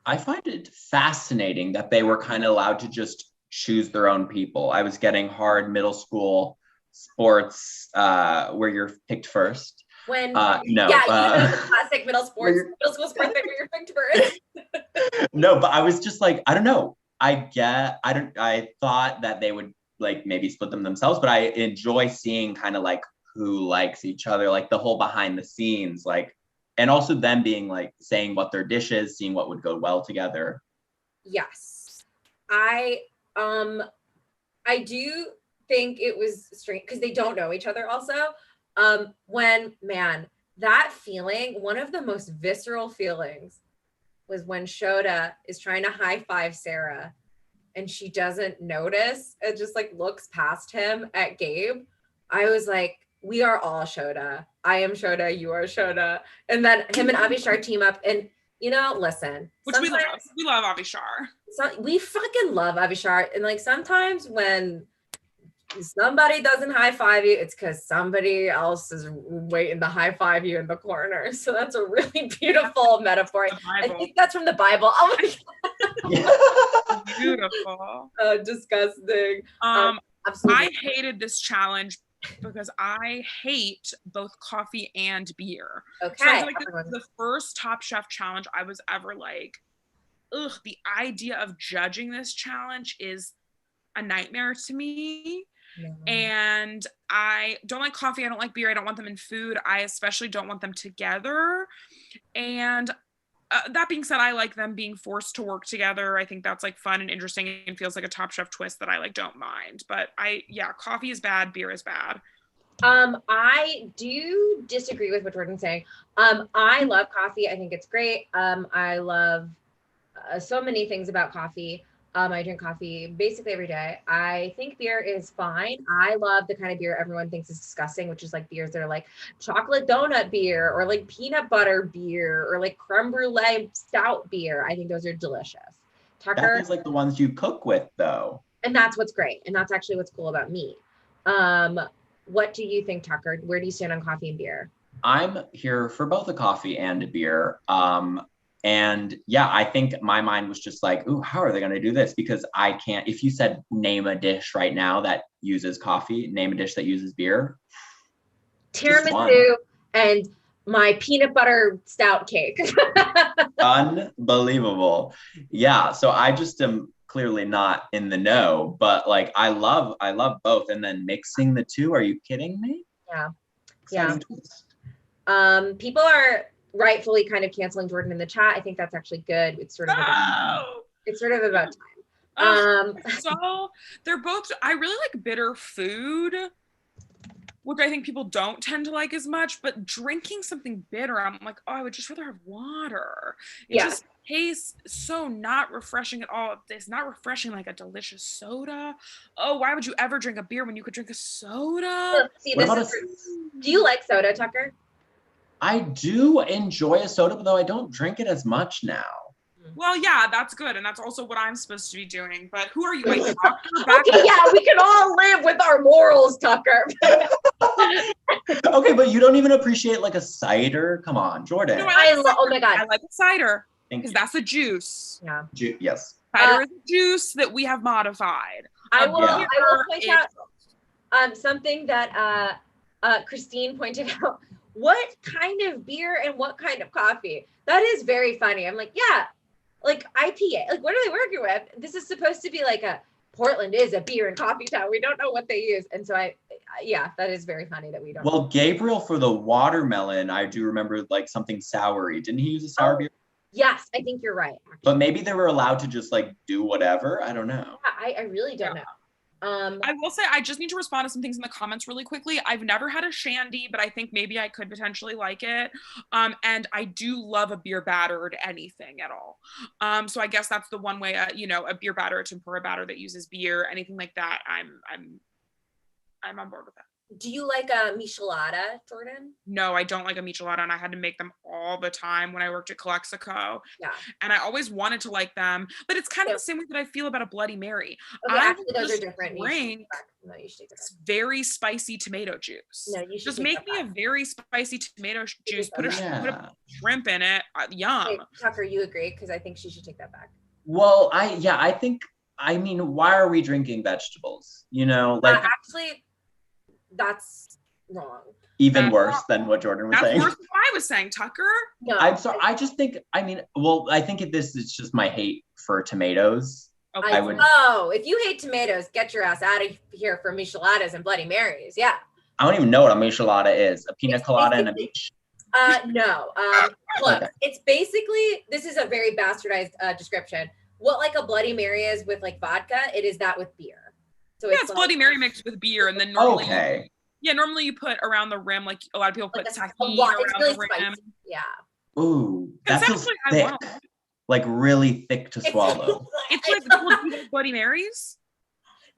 I find it fascinating that they were kind of allowed to just choose their own people. I was getting hard middle school sports where you're picked first. When no, the classic middle school sports thing where you're picked first. No, but I was just like, I don't know. I thought that they would like maybe split them themselves, but I enjoy seeing kind of like who likes each other, like the whole behind the scenes, like, and also them being like saying what their dish is, seeing what would go well together. Yes. I do think it was strange because they don't know each other also. That feeling, one of the most visceral feelings was when Shota is trying to high five Sarah and she doesn't notice. It just like looks past him at Gabe. I was like, we are all Shota. I am Shota. You are Shota. And then him and Avishar team up. And, you know, listen. Which we love. We love Avishar. So we fucking love Avishar. And like sometimes when somebody doesn't high five you, it's because somebody else is waiting to high five you in the corner. So that's a really beautiful metaphor. I think that's from the Bible. Oh my God. Beautiful. Disgusting. Absolutely. I hated this challenge because I hate both coffee and beer. Okay. So I feel like this was the first Top Chef challenge I was ever like, ugh, the idea of judging this challenge is a nightmare to me. And I don't like coffee. I don't like beer. I don't want them in food. I especially don't want them together. And that being said, I like them being forced to work together. I think that's like fun and interesting and feels like a Top Chef twist that I like don't mind. But coffee is bad. Beer is bad. I do disagree with what Jordan's saying. I love coffee. I think it's great. I love so many things about coffee. I drink coffee basically every day. I think beer is fine. I love the kind of beer everyone thinks is disgusting, which is like beers that are like chocolate donut beer or like peanut butter beer or like creme brulee stout beer. I think those are delicious. Tucker is like the ones you cook with though. And that's what's great. And that's actually what's cool about me. What do you think, Tucker? Where do you stand on coffee and beer? I'm here for both a coffee and a beer. And yeah, I think my mind was just like, ooh, how are they going to do this? Because I can't, if you said name a dish right now that uses coffee, name a dish that uses beer. Tiramisu and my peanut butter stout cake. Unbelievable. Yeah. So I just am clearly not in the know, but like, I love both. And then mixing the two, are you kidding me? Yeah. Exciting twist. People are rightfully kind of canceling Jordan in the chat. I think that's actually good. It's sort of about time. So they're both, I really like bitter food. which I think people don't tend to like as much, but drinking something bitter, I'm like, oh, I would just rather have water. It just tastes so not refreshing at all. It's not refreshing like a delicious soda. Oh, why would you ever drink a beer when you could drink a soda? Look, see, do you like soda, Tucker? I do enjoy a soda, though I don't drink it as much now. Well, yeah, that's good. And that's also what I'm supposed to be doing. But who are you? Like, okay, yeah, we can all live with our morals, Tucker. Okay, but you don't even appreciate like a cider? Come on, Jordan. No, oh my God. I like a cider because that's a juice. Yeah. Yes. Cider is a juice that we have modified. I will point out something that Christine pointed out. What kind of beer and what kind of coffee? That is very funny. I'm like, yeah, like IPA. Like, what are they working with? This is supposed to be like Portland is a beer and coffee town. We don't know what they use. And so that is very funny that we don't. Well, Gabriel for the watermelon, I do remember like something soury. Didn't he use a sour beer? Yes, I think you're right. Actually. But maybe they were allowed to just like do whatever. I don't know. Yeah, I really don't know. I will say I just need to respond to some things in the comments really quickly. I've never had a shandy, but I think maybe I could potentially like it. And I do love a beer battered anything at all. So I guess that's the one way, a beer batter, a tempura batter that uses beer, anything like that. I'm on board with that. Do you like a michelada, Jordan? No, I don't like a michelada, and I had to make them all the time when I worked at Calexico. Yeah. And I always wanted to like them, but it's kind of the same way that I feel about a Bloody Mary. Okay, actually, those are different. No, you should take that. Very spicy tomato juice. No, you should just make me a very spicy tomato juice. Put a shrimp in it. Yum. Wait, Tucker, you agree? Because I think she should take that back. Well, I mean, why are we drinking vegetables? Actually, that's wrong. Even worse than what Jordan was saying. That's worse than what I was saying, Tucker. No, I'm sorry. I just think, I think this is just my hate for tomatoes. Okay. If you hate tomatoes, get your ass out of here for micheladas and Bloody Marys. Yeah. I don't even know what a michelada is. A pina colada and a beach? No. Look, it's basically, this is a very bastardized description. What like a Bloody Mary is with like vodka, it is that with beer. So it's like, Bloody Mary mixed with beer, and then normally, normally you put around the rim, like a lot of people put tahini around the rim. Spicy. Yeah. Ooh, that feels thick. Like really thick to swallow. It's like Bloody Marys.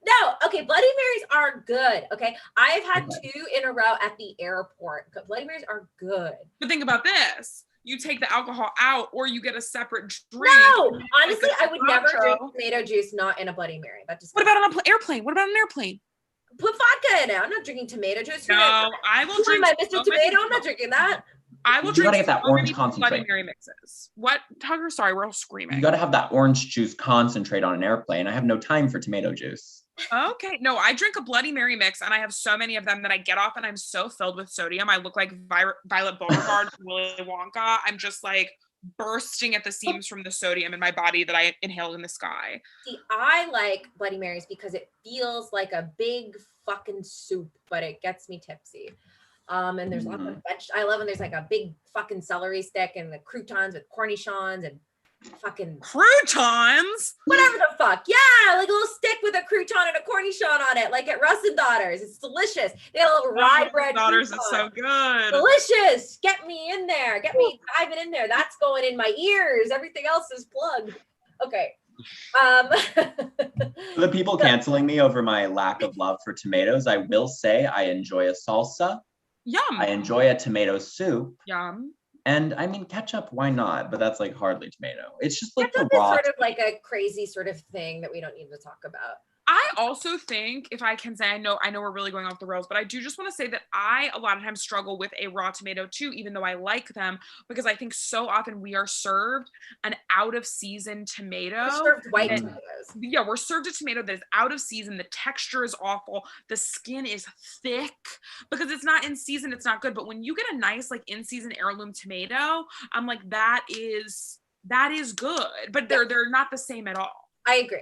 No, okay, Bloody Marys are good. Okay, I've had 2 in a row at the airport. Bloody Marys are good. But think about this. You take the alcohol out, or you get a separate drink. No, honestly, I would never drink tomato juice not in a Bloody Mary. What about on an airplane? What about an airplane? Put vodka in it. I'm not drinking tomato juice. No, I will drink. My Mr. Tomato. I'm not drinking that. I will drink. You gotta get that orange concentrate. Bloody Mary mixes. What, Tucker? Sorry, we're all screaming. You gotta have that orange juice concentrate on an airplane. I have no time for tomato juice. Okay. No, I drink a Bloody Mary mix, and I have so many of them that I get off and I'm so filled with sodium. I look like Violet Beauregard from Willy Wonka. I'm just like bursting at the seams from the sodium in my body that I inhaled in the sky. See, I like Bloody Marys because it feels like a big fucking soup, but it gets me tipsy. And there's lots of veg. I love when there's like a big fucking celery stick and the croutons with cornichons and fucking croutons, whatever the fuck. Yeah, like a little stick with a crouton and a cornichon on it, like at Russ and Daughters. It's delicious. They got a little rye bread. Daughters is so good. Delicious. Get me in there. Get me diving in there. That's going in my ears. Everything else is plugged. Okay. The people canceling me over my lack of love for tomatoes, I will say I enjoy a salsa. Yum. I enjoy a tomato soup. Yum. And I mean, ketchup, why not? But that's like hardly tomato. It's just like ketchup the raw. Is sort of like a crazy sort of thing that we don't need to talk about. I also think, if I can say, I know we're really going off the rails, but I do just want to say that I a lot of times struggle with a raw tomato too, even though I like them, because I think so often we are served an out of season tomato. We're served white tomatoes. Yeah, we're served a tomato that is out of season. The texture is awful. The skin is thick because it's not in season. It's not good. But when you get a nice like in season heirloom tomato, I'm like, that is good, but they're not the same at all. I agree.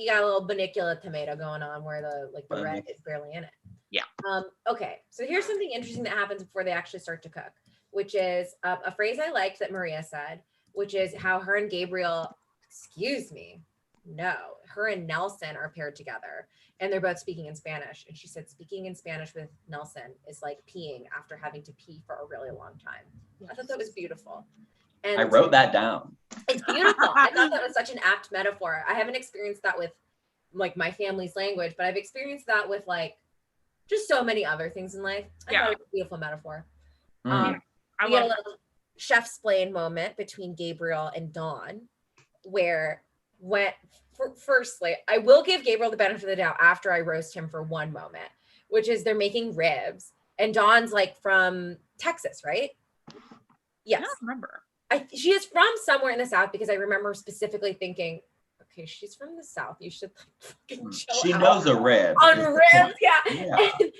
You got a little Banicula tomato going on where the red is barely in it. Yeah. Okay. So here's something interesting that happens before they actually start to cook, which is a phrase I liked that Maria said, which is how her and Gabriel, excuse me, no, her and Nelson are paired together and they're both speaking in Spanish. And she said speaking in Spanish with Nelson is like peeing after having to pee for a really long time. I thought that was beautiful. And I wrote that down. it's beautiful. I thought that was such an apt metaphor. I haven't experienced that with like my family's language, but I've experienced that with like just so many other things in life. I thought it was a beautiful metaphor. We get a little chef-splain moment between Gabriel and Dawn, where firstly, I will give Gabriel the benefit of the doubt after I roast him for one moment, which is they're making ribs, and Dawn's like from Texas, right? Yes. I don't remember. She is from somewhere in the South because I remember specifically thinking, okay, she's from the South. You should fucking chill She out. knows a rib. On ribs, yeah. And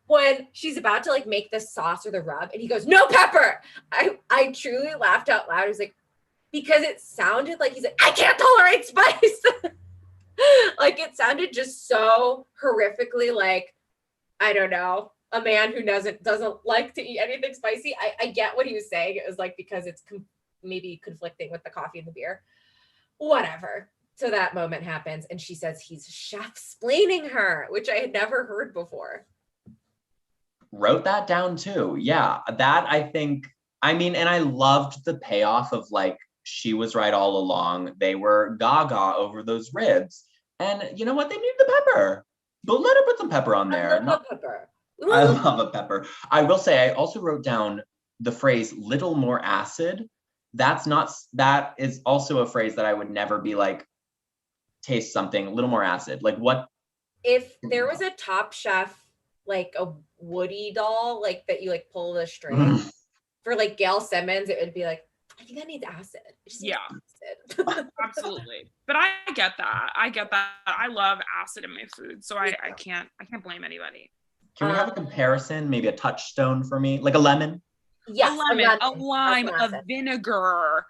when she's about to like make the sauce or the rub, and he goes, "No pepper." I truly laughed out loud. I was like, because it sounded like he's like, "I can't tolerate spice." Like it sounded just so horrifically like, I don't know, a man who doesn't like to eat anything spicy. I get what he was saying. It was like because it's maybe conflicting with the coffee and the beer. Whatever. So that moment happens, and she says he's chef-splaining her, which I had never heard before. Wrote that down too. Yeah, that I think, I mean, and I loved the payoff of like, she was right all along. They were gaga over those ribs. And you know what? They need the pepper. But let her put some pepper on there. I love pepper. I love a pepper. I will say, I also wrote down the phrase little more acid. That is also a phrase that I would never be like, taste something a little more acid. Like what? If there was a Top Chef, like a Woody doll, like that you like pull the string for like Gail Simmons, it would be like, I think that needs acid. Yeah, acid. Absolutely. But I get that. I love acid in my food, so I can't blame anybody. Can we have a comparison? Maybe a touchstone for me, like a lemon. Yes, a lemon, a lime, a vinegar,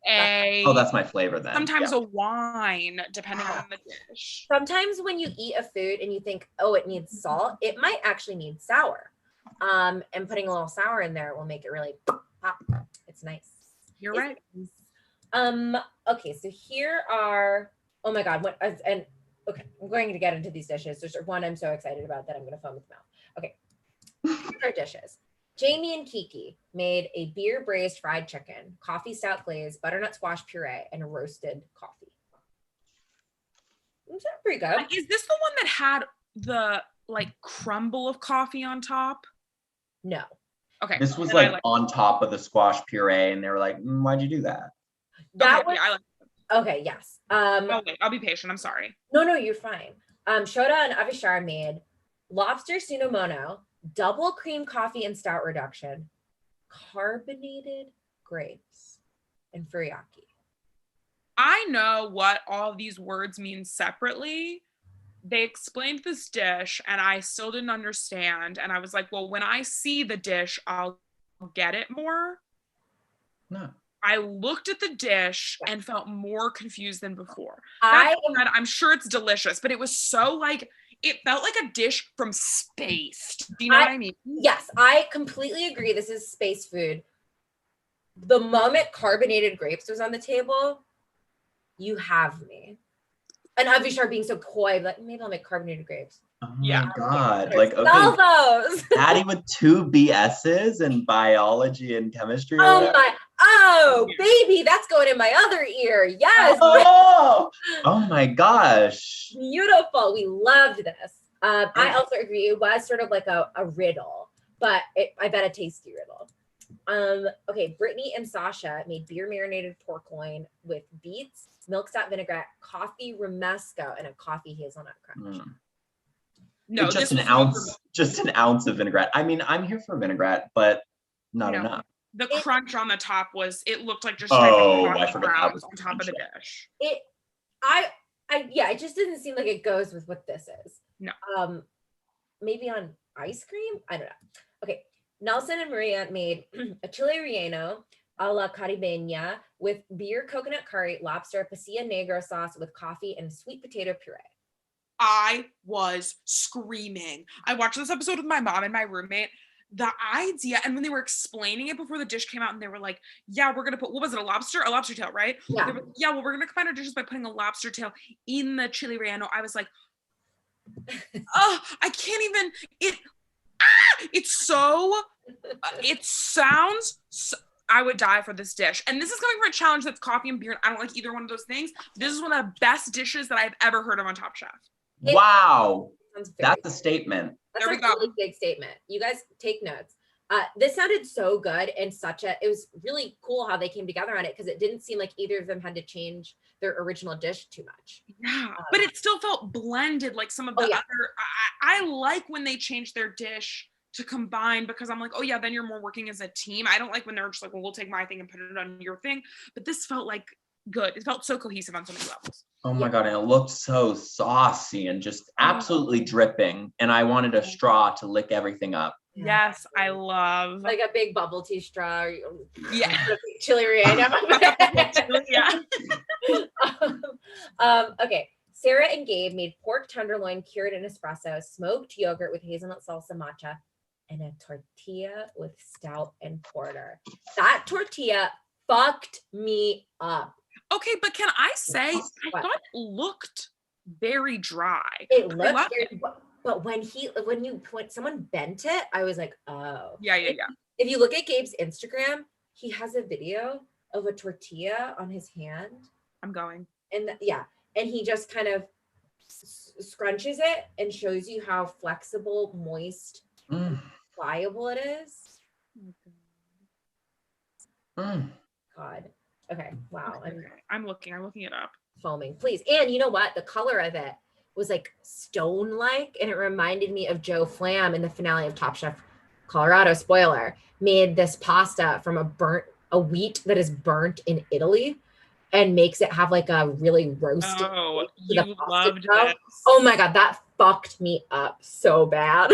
that's my flavor then. Sometimes a wine, depending on the dish. Sometimes when you eat a food and you think, oh, it needs salt, it might actually need sour. And putting a little sour in there will make it really pop. It's nice. You're right. Okay, so here are, oh my God, okay, I'm going to get into these dishes. There's one I'm so excited about that I'm going to foam at the mouth. Okay, here's our dishes. Jamie and Kiki made a beer braised fried chicken, coffee stout glaze, butternut squash puree, and roasted coffee. It's pretty good. Is this the one that had the like crumble of coffee on top? No. Okay. This was like on top of the squash puree, and they were like, why'd you do that? Okay, yes. I'll be patient. I'm sorry. No, you're fine. Shota and Avishar made lobster sunomono, double cream coffee and stout reduction, carbonated grapes, and furiaki. I know what all these words mean separately. They explained this dish and I still didn't understand. And I was like, well, when I see the dish, I'll get it more. No. I looked at the dish and felt more confused than before. I'm sure it's delicious, but it was so like, it felt like a dish from space. Do you know what I mean? Yes, I completely agree. This is space food. The moment carbonated grapes was on the table, you have me. And Avishar being so coy, like, maybe I'll make carbonated grapes. Oh my God. Like, okay. Sell those. Patty with 2 BSs in biology and chemistry. Baby, that's going in my other ear. Yes. Oh my gosh. Beautiful. We loved this. I also agree. It was sort of like a riddle, but I bet a tasty riddle. Okay, Brittany and Sasha made beer marinated pork loin with beets, milk stout vinaigrette, coffee romesco, and a coffee hazelnut crunch. No, just an ounce of vinaigrette. I mean, I'm here for vinaigrette, but not enough. The crunch on the top it looked like just I forgot on top of the dish. It just didn't seem like it goes with what this is. No. Maybe on ice cream? I don't know. Okay. Nelson and Maria made a chile relleno a la caribeña with beer, coconut curry, lobster, pasilla negro sauce with coffee and sweet potato puree. I was screaming. I watched this episode with my mom and my roommate, the idea, and when they were explaining it before the dish came out, and they were like, yeah, we're gonna put, what was it, a lobster tail, right? Yeah. They were, yeah, well, we're gonna combine our dishes by putting a lobster tail in the chili relleno. I was like, oh, I can't even, it's so, it sounds so, I would die for this dish. And this is coming from a challenge that's coffee and beer, and I don't like either one of those things. This is one of the best dishes that I've ever heard of on Top Chef. Wow. That's a statement. That's a really big statement. You guys take notes. This sounded so good, and it was really cool how they came together on it, because it didn't seem like either of them had to change their original dish too much. Yeah, but it still felt blended, like some of the other, I like when they change their dish to combine, because I'm like, oh yeah, then you're more working as a team. I don't like when they're just like, well, we'll take my thing and put it on your thing. But this felt like good. It felt so cohesive on so many levels. Oh my God, and it looked so saucy and just absolutely dripping. And I wanted a straw to lick everything up. Yes, I love. Like a big bubble tea straw. Yeah. Chili relleno. Yeah. Okay. Sarah and Gabe made pork tenderloin cured in espresso, smoked yogurt with hazelnut salsa matcha, and a tortilla with stout and porter. That tortilla fucked me up. Okay, but can I say, I thought it looked very dry. It looked very, but when someone bent it, I was like, oh. Yeah. If you look at Gabe's Instagram, he has a video of a tortilla on his hand. I'm going. And and he just kind of scrunches it and shows you how flexible, moist, pliable it is. God. Okay. Wow. Okay. I'm looking it up. Foaming, please. And you know what? The color of it was like stone-like, and it reminded me of Joe Flam in the finale of Top Chef Colorado. Spoiler, made this pasta from a wheat that is burnt in Italy, and makes it have like a really roasted. Oh, you loved it. Oh my God, that fucked me up so bad.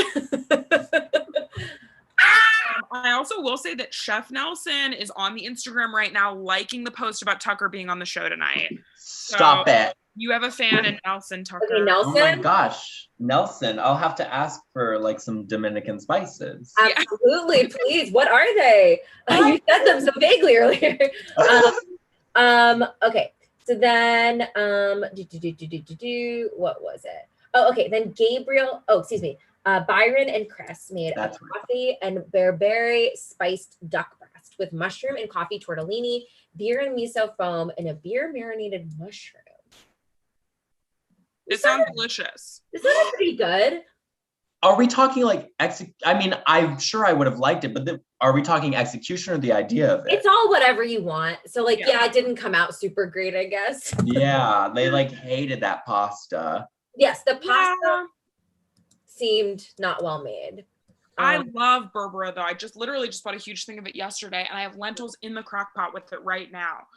I also will say that Chef Nelson is on the Instagram right now liking the post about Tucker being on the show tonight. Stop it. You have a fan in Nelson, Tucker. Okay, Nelson? Oh my gosh. Nelson, I'll have to ask for like some Dominican spices. Absolutely, please. What are they? You said them so vaguely earlier. Okay. So then what was it? Oh, okay. Then Byron and Chris made a coffee and bearberry spiced duck breast with mushroom and coffee tortellini, beer and miso foam, and a beer marinated mushroom. It sounds delicious. This sounds pretty good. Are we talking like I mean, I'm sure I would have liked it, but are we talking execution or the idea of it? It's all whatever you want. So like, yeah, it didn't come out super great, I guess. Yeah, they like hated that pasta. Yes, the pasta seemed not well made. I love berbera though. I literally just bought a huge thing of it yesterday, and I have lentils in the crock pot with it right now.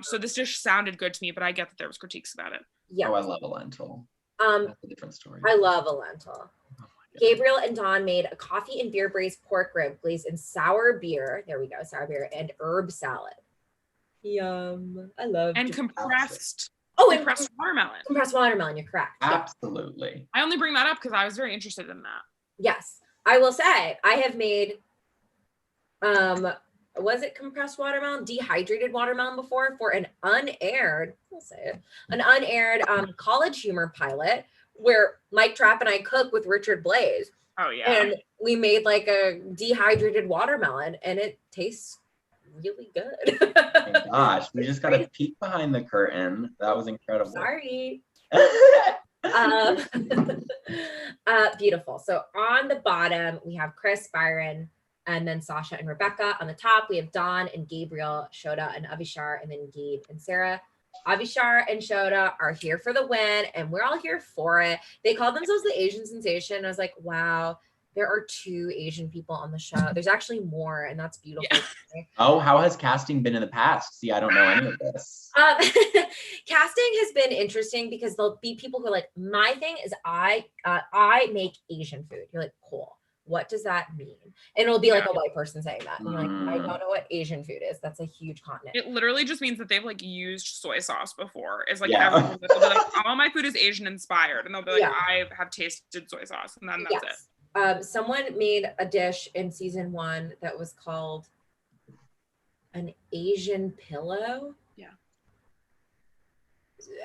So this dish sounded good to me, but I get that there was critiques about it. Yeah. Oh, I love a lentil. That's a different story. I love a lentil. Gabriel and Dawn made a coffee and beer braised pork rib glazed in sour beer. There we go, sour beer and herb salad. Yum. I love. And compressed. Compressed watermelon. Compressed watermelon. You're correct. Absolutely. I only bring that up because I was very interested in that. Yes, I will say I have made. Was it compressed watermelon, dehydrated watermelon before for an unaired? I'll say it. An unaired College Humor pilot where Mike Trapp and I cook with Richard Blaze. Oh yeah. And we made like a dehydrated watermelon, and it tastes really good. Oh my gosh, we just got a peek behind the curtain. That was incredible. Sorry. Beautiful. So on the bottom, we have Chris, Byron, and then Sasha and Rebecca. On the top, we have Dawn and Gabriel, Shoda and Avishar, and then Gabe and Sarah. Avishar and Shoda are here for the win, and we're all here for it. They called themselves the Asian Sensation. I was like, wow, there are 2 Asian people on the show. There's actually more, and that's beautiful. Yeah. Oh, how has casting been in the past? See, I don't know any of this. Casting has been interesting because there'll be people who are like, my thing is I make Asian food. You're like, cool. What does that mean? And it'll be like a white person saying that. And you're like, I don't know what Asian food is. That's a huge continent. It literally just means that they've like used soy sauce before. It's like everyone will be like, all my food is Asian inspired. And they'll be like, I have tasted soy sauce. And then that's it. Someone made a dish in season 1 that was called an Asian pillow. Yeah.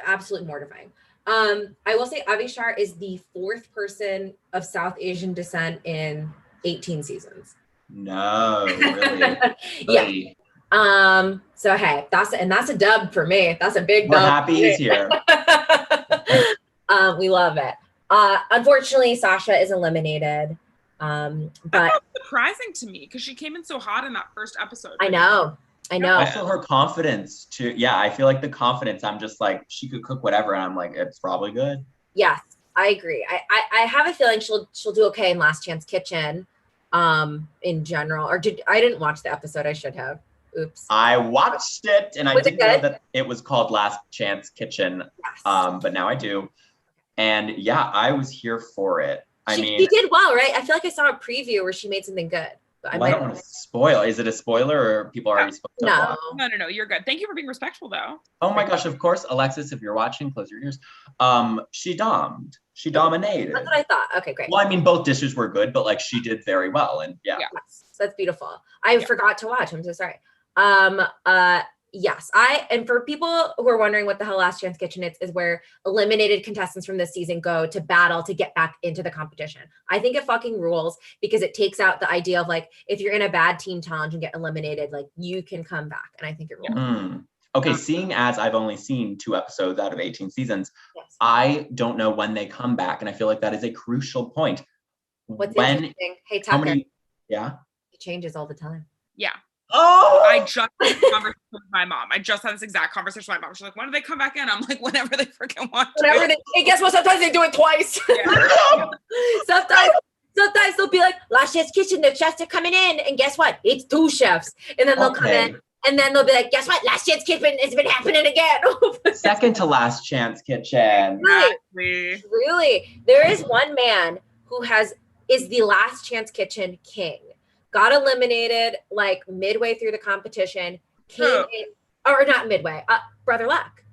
Absolutely mortifying. I will say Avishar is the 4th person of South Asian descent in 18 seasons. No, really. Yeah. So hey, that's a dub for me. That's a big We're dub. happy he's here. We love it. Unfortunately, Sasha is eliminated. But that's surprising to me because she came in so hot in that first episode. I know. Also her confidence too. Yeah, I feel like the confidence, I'm just like, she could cook whatever, and I'm like, it's probably good. Yes, I agree. I have a feeling she'll do okay in Last Chance Kitchen, in general. Or I didn't watch the episode. I should have. Oops. I watched it, and I didn't know that it was called Last Chance Kitchen. Yes. But now I do. And yeah, I was here for it. She did well, right? I feel like I saw a preview where she made something good. But I don't want to spoil. Is it a spoiler, or people already spoke? No, you're good. Thank you for being respectful, though. Oh my gosh, of course, Alexis, if you're watching, close your ears. She dominated. That's what I thought. Okay, great. Well, I mean, both dishes were good, but like she did very well, and yeah. Yes, that's beautiful. I forgot to watch. I'm so sorry. Yes, and for people who are wondering what the hell Last Chance Kitchen is where eliminated contestants from this season go to battle to get back into the competition. I think it fucking rules because it takes out the idea of like, if you're in a bad team challenge and get eliminated, like you can come back. And I think it rules. Okay, seeing as I've only seen 2 episodes out of 18 seasons, yes. I don't know when they come back. And I feel like that is a crucial point. What's interesting? Hey, Tucker. Yeah? It changes all the time. Yeah. Oh! I just had this conversation with my mom. I just had this exact conversation with my mom. She's like, when do they come back in? I'm like, whenever they freaking want to. Hey, guess what? Sometimes they do it twice. Yeah. Sometimes they'll be like, Last Chance Kitchen, the chefs are coming in. And guess what? It's 2 chefs. And then they'll come in. And then they'll be like, guess what? Last Chance Kitchen has been happening again. Second to Last Chance Kitchen. Right. Really. There is one man who is the Last Chance Kitchen king. Got eliminated like midway through the competition. Came in, or not midway. Brother Luck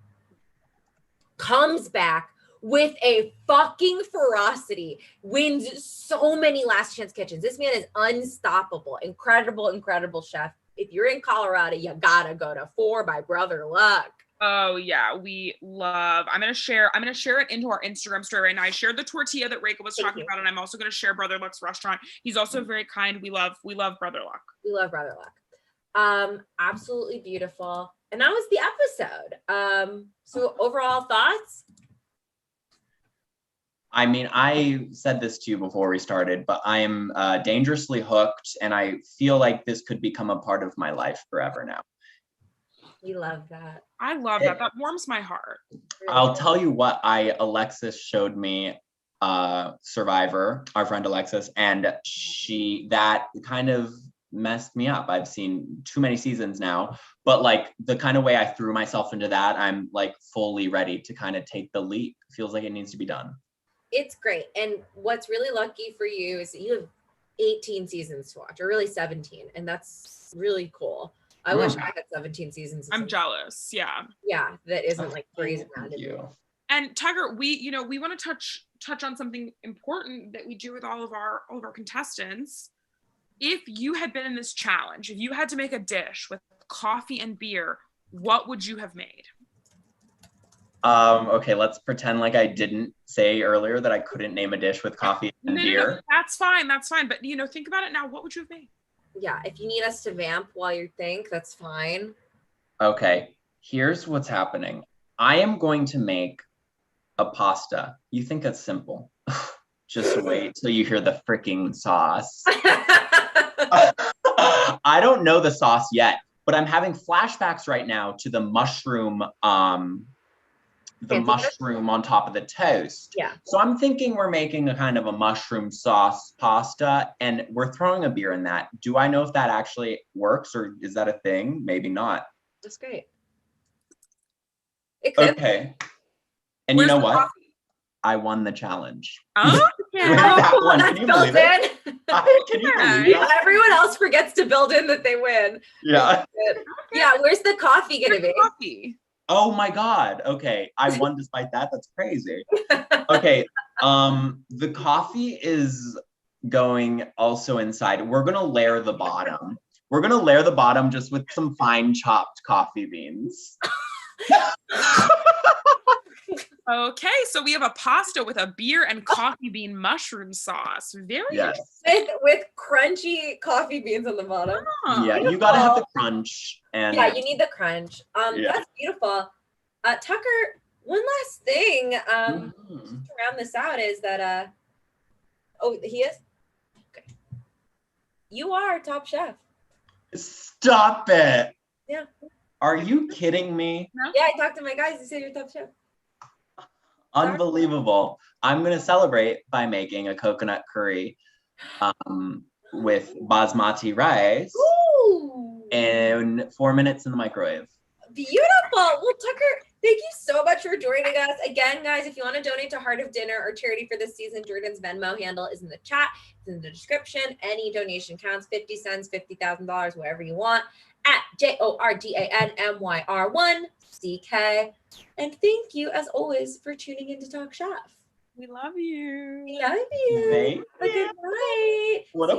comes back with a fucking ferocity. Wins so many Last Chance Kitchens. This man is unstoppable. Incredible chef. If you're in Colorado, you gotta go to 4 by Brother Luck. Oh yeah, I'm gonna share it into our Instagram story right now. I shared the tortilla that Rachel was talking about, and I'm also gonna share Brother Luck's restaurant. He's also very kind. We love Brother Luck. We love Brother Luck. Absolutely beautiful. And that was the episode. So overall thoughts? I mean, I said this to you before we started, but I am dangerously hooked, and I feel like this could become a part of my life forever now. We love that. I love that. That warms my heart. I'll tell you what, Alexis showed me Survivor, our friend Alexis, and that kind of messed me up. I've seen too many seasons now, but like the kind of way I threw myself into that, I'm like fully ready to kind of take the leap. Feels like it needs to be done. It's great. And what's really lucky for you is that you have 18 seasons to watch, or really 17, and that's really cool. I wish I had 17 seasons. I'm jealous. Yeah. Yeah, that isn't like crazy around you. And Tucker, we want to touch on something important that we do with all of our contestants. If you had been in this challenge, if you had to make a dish with coffee and beer, what would you have made? Okay, let's pretend like I didn't say earlier that I couldn't name a dish with coffee and beer. No, that's fine. But think about it now. What would you have made? Yeah, if you need us to vamp while you think, that's fine. Okay, here's what's happening. I am going to make a pasta. You think that's simple. Just wait till you hear the freaking sauce. I don't know the sauce yet, but I'm having flashbacks right now to the mushroom on top of the toast. Yeah. So I'm thinking we're making a kind of a mushroom sauce pasta, and we're throwing a beer in that. Do I know if that actually works, or is that a thing? Maybe not. That's great. It could. Okay. And you know what? Coffee? I won the challenge. Oh, yeah. That one. Can you believe it? Can you believe it? Everyone else forgets to build in that they win. Yeah. Yeah. Where's the coffee gonna be? Coffee. Oh my God. Okay. I won despite that. That's crazy. Okay. The coffee is going also inside. We're gonna layer the bottom. We're gonna layer the bottom just with some fine chopped coffee beans. Okay, so we have a pasta with a beer and coffee bean mushroom sauce. Very Yes. With crunchy coffee beans on the bottom. Yeah, you gotta have the crunch. And yeah, you need the crunch. That's beautiful. Tucker, one last thing to round this out is that oh, he is? Okay. You are top chef. Stop it. Yeah. Are you kidding me? No? Yeah, I talked to my guys. They said you're top chef. Unbelievable. I'm gonna celebrate by making a coconut curry with basmati rice. Ooh. In 4 minutes in the microwave. Beautiful. Well, Tucker, thank you so much for joining us. Again, guys, if you want to donate to Heart of Dinner or charity for this season, Jordan's Venmo handle is in the chat. It's in the description. Any donation counts, 50 cents, $50,000, whatever you want, at JORDANMYR1CK. And thank you, as always, for tuning in to Talk Chef. We love you. We love you. Thank Have a good night. What a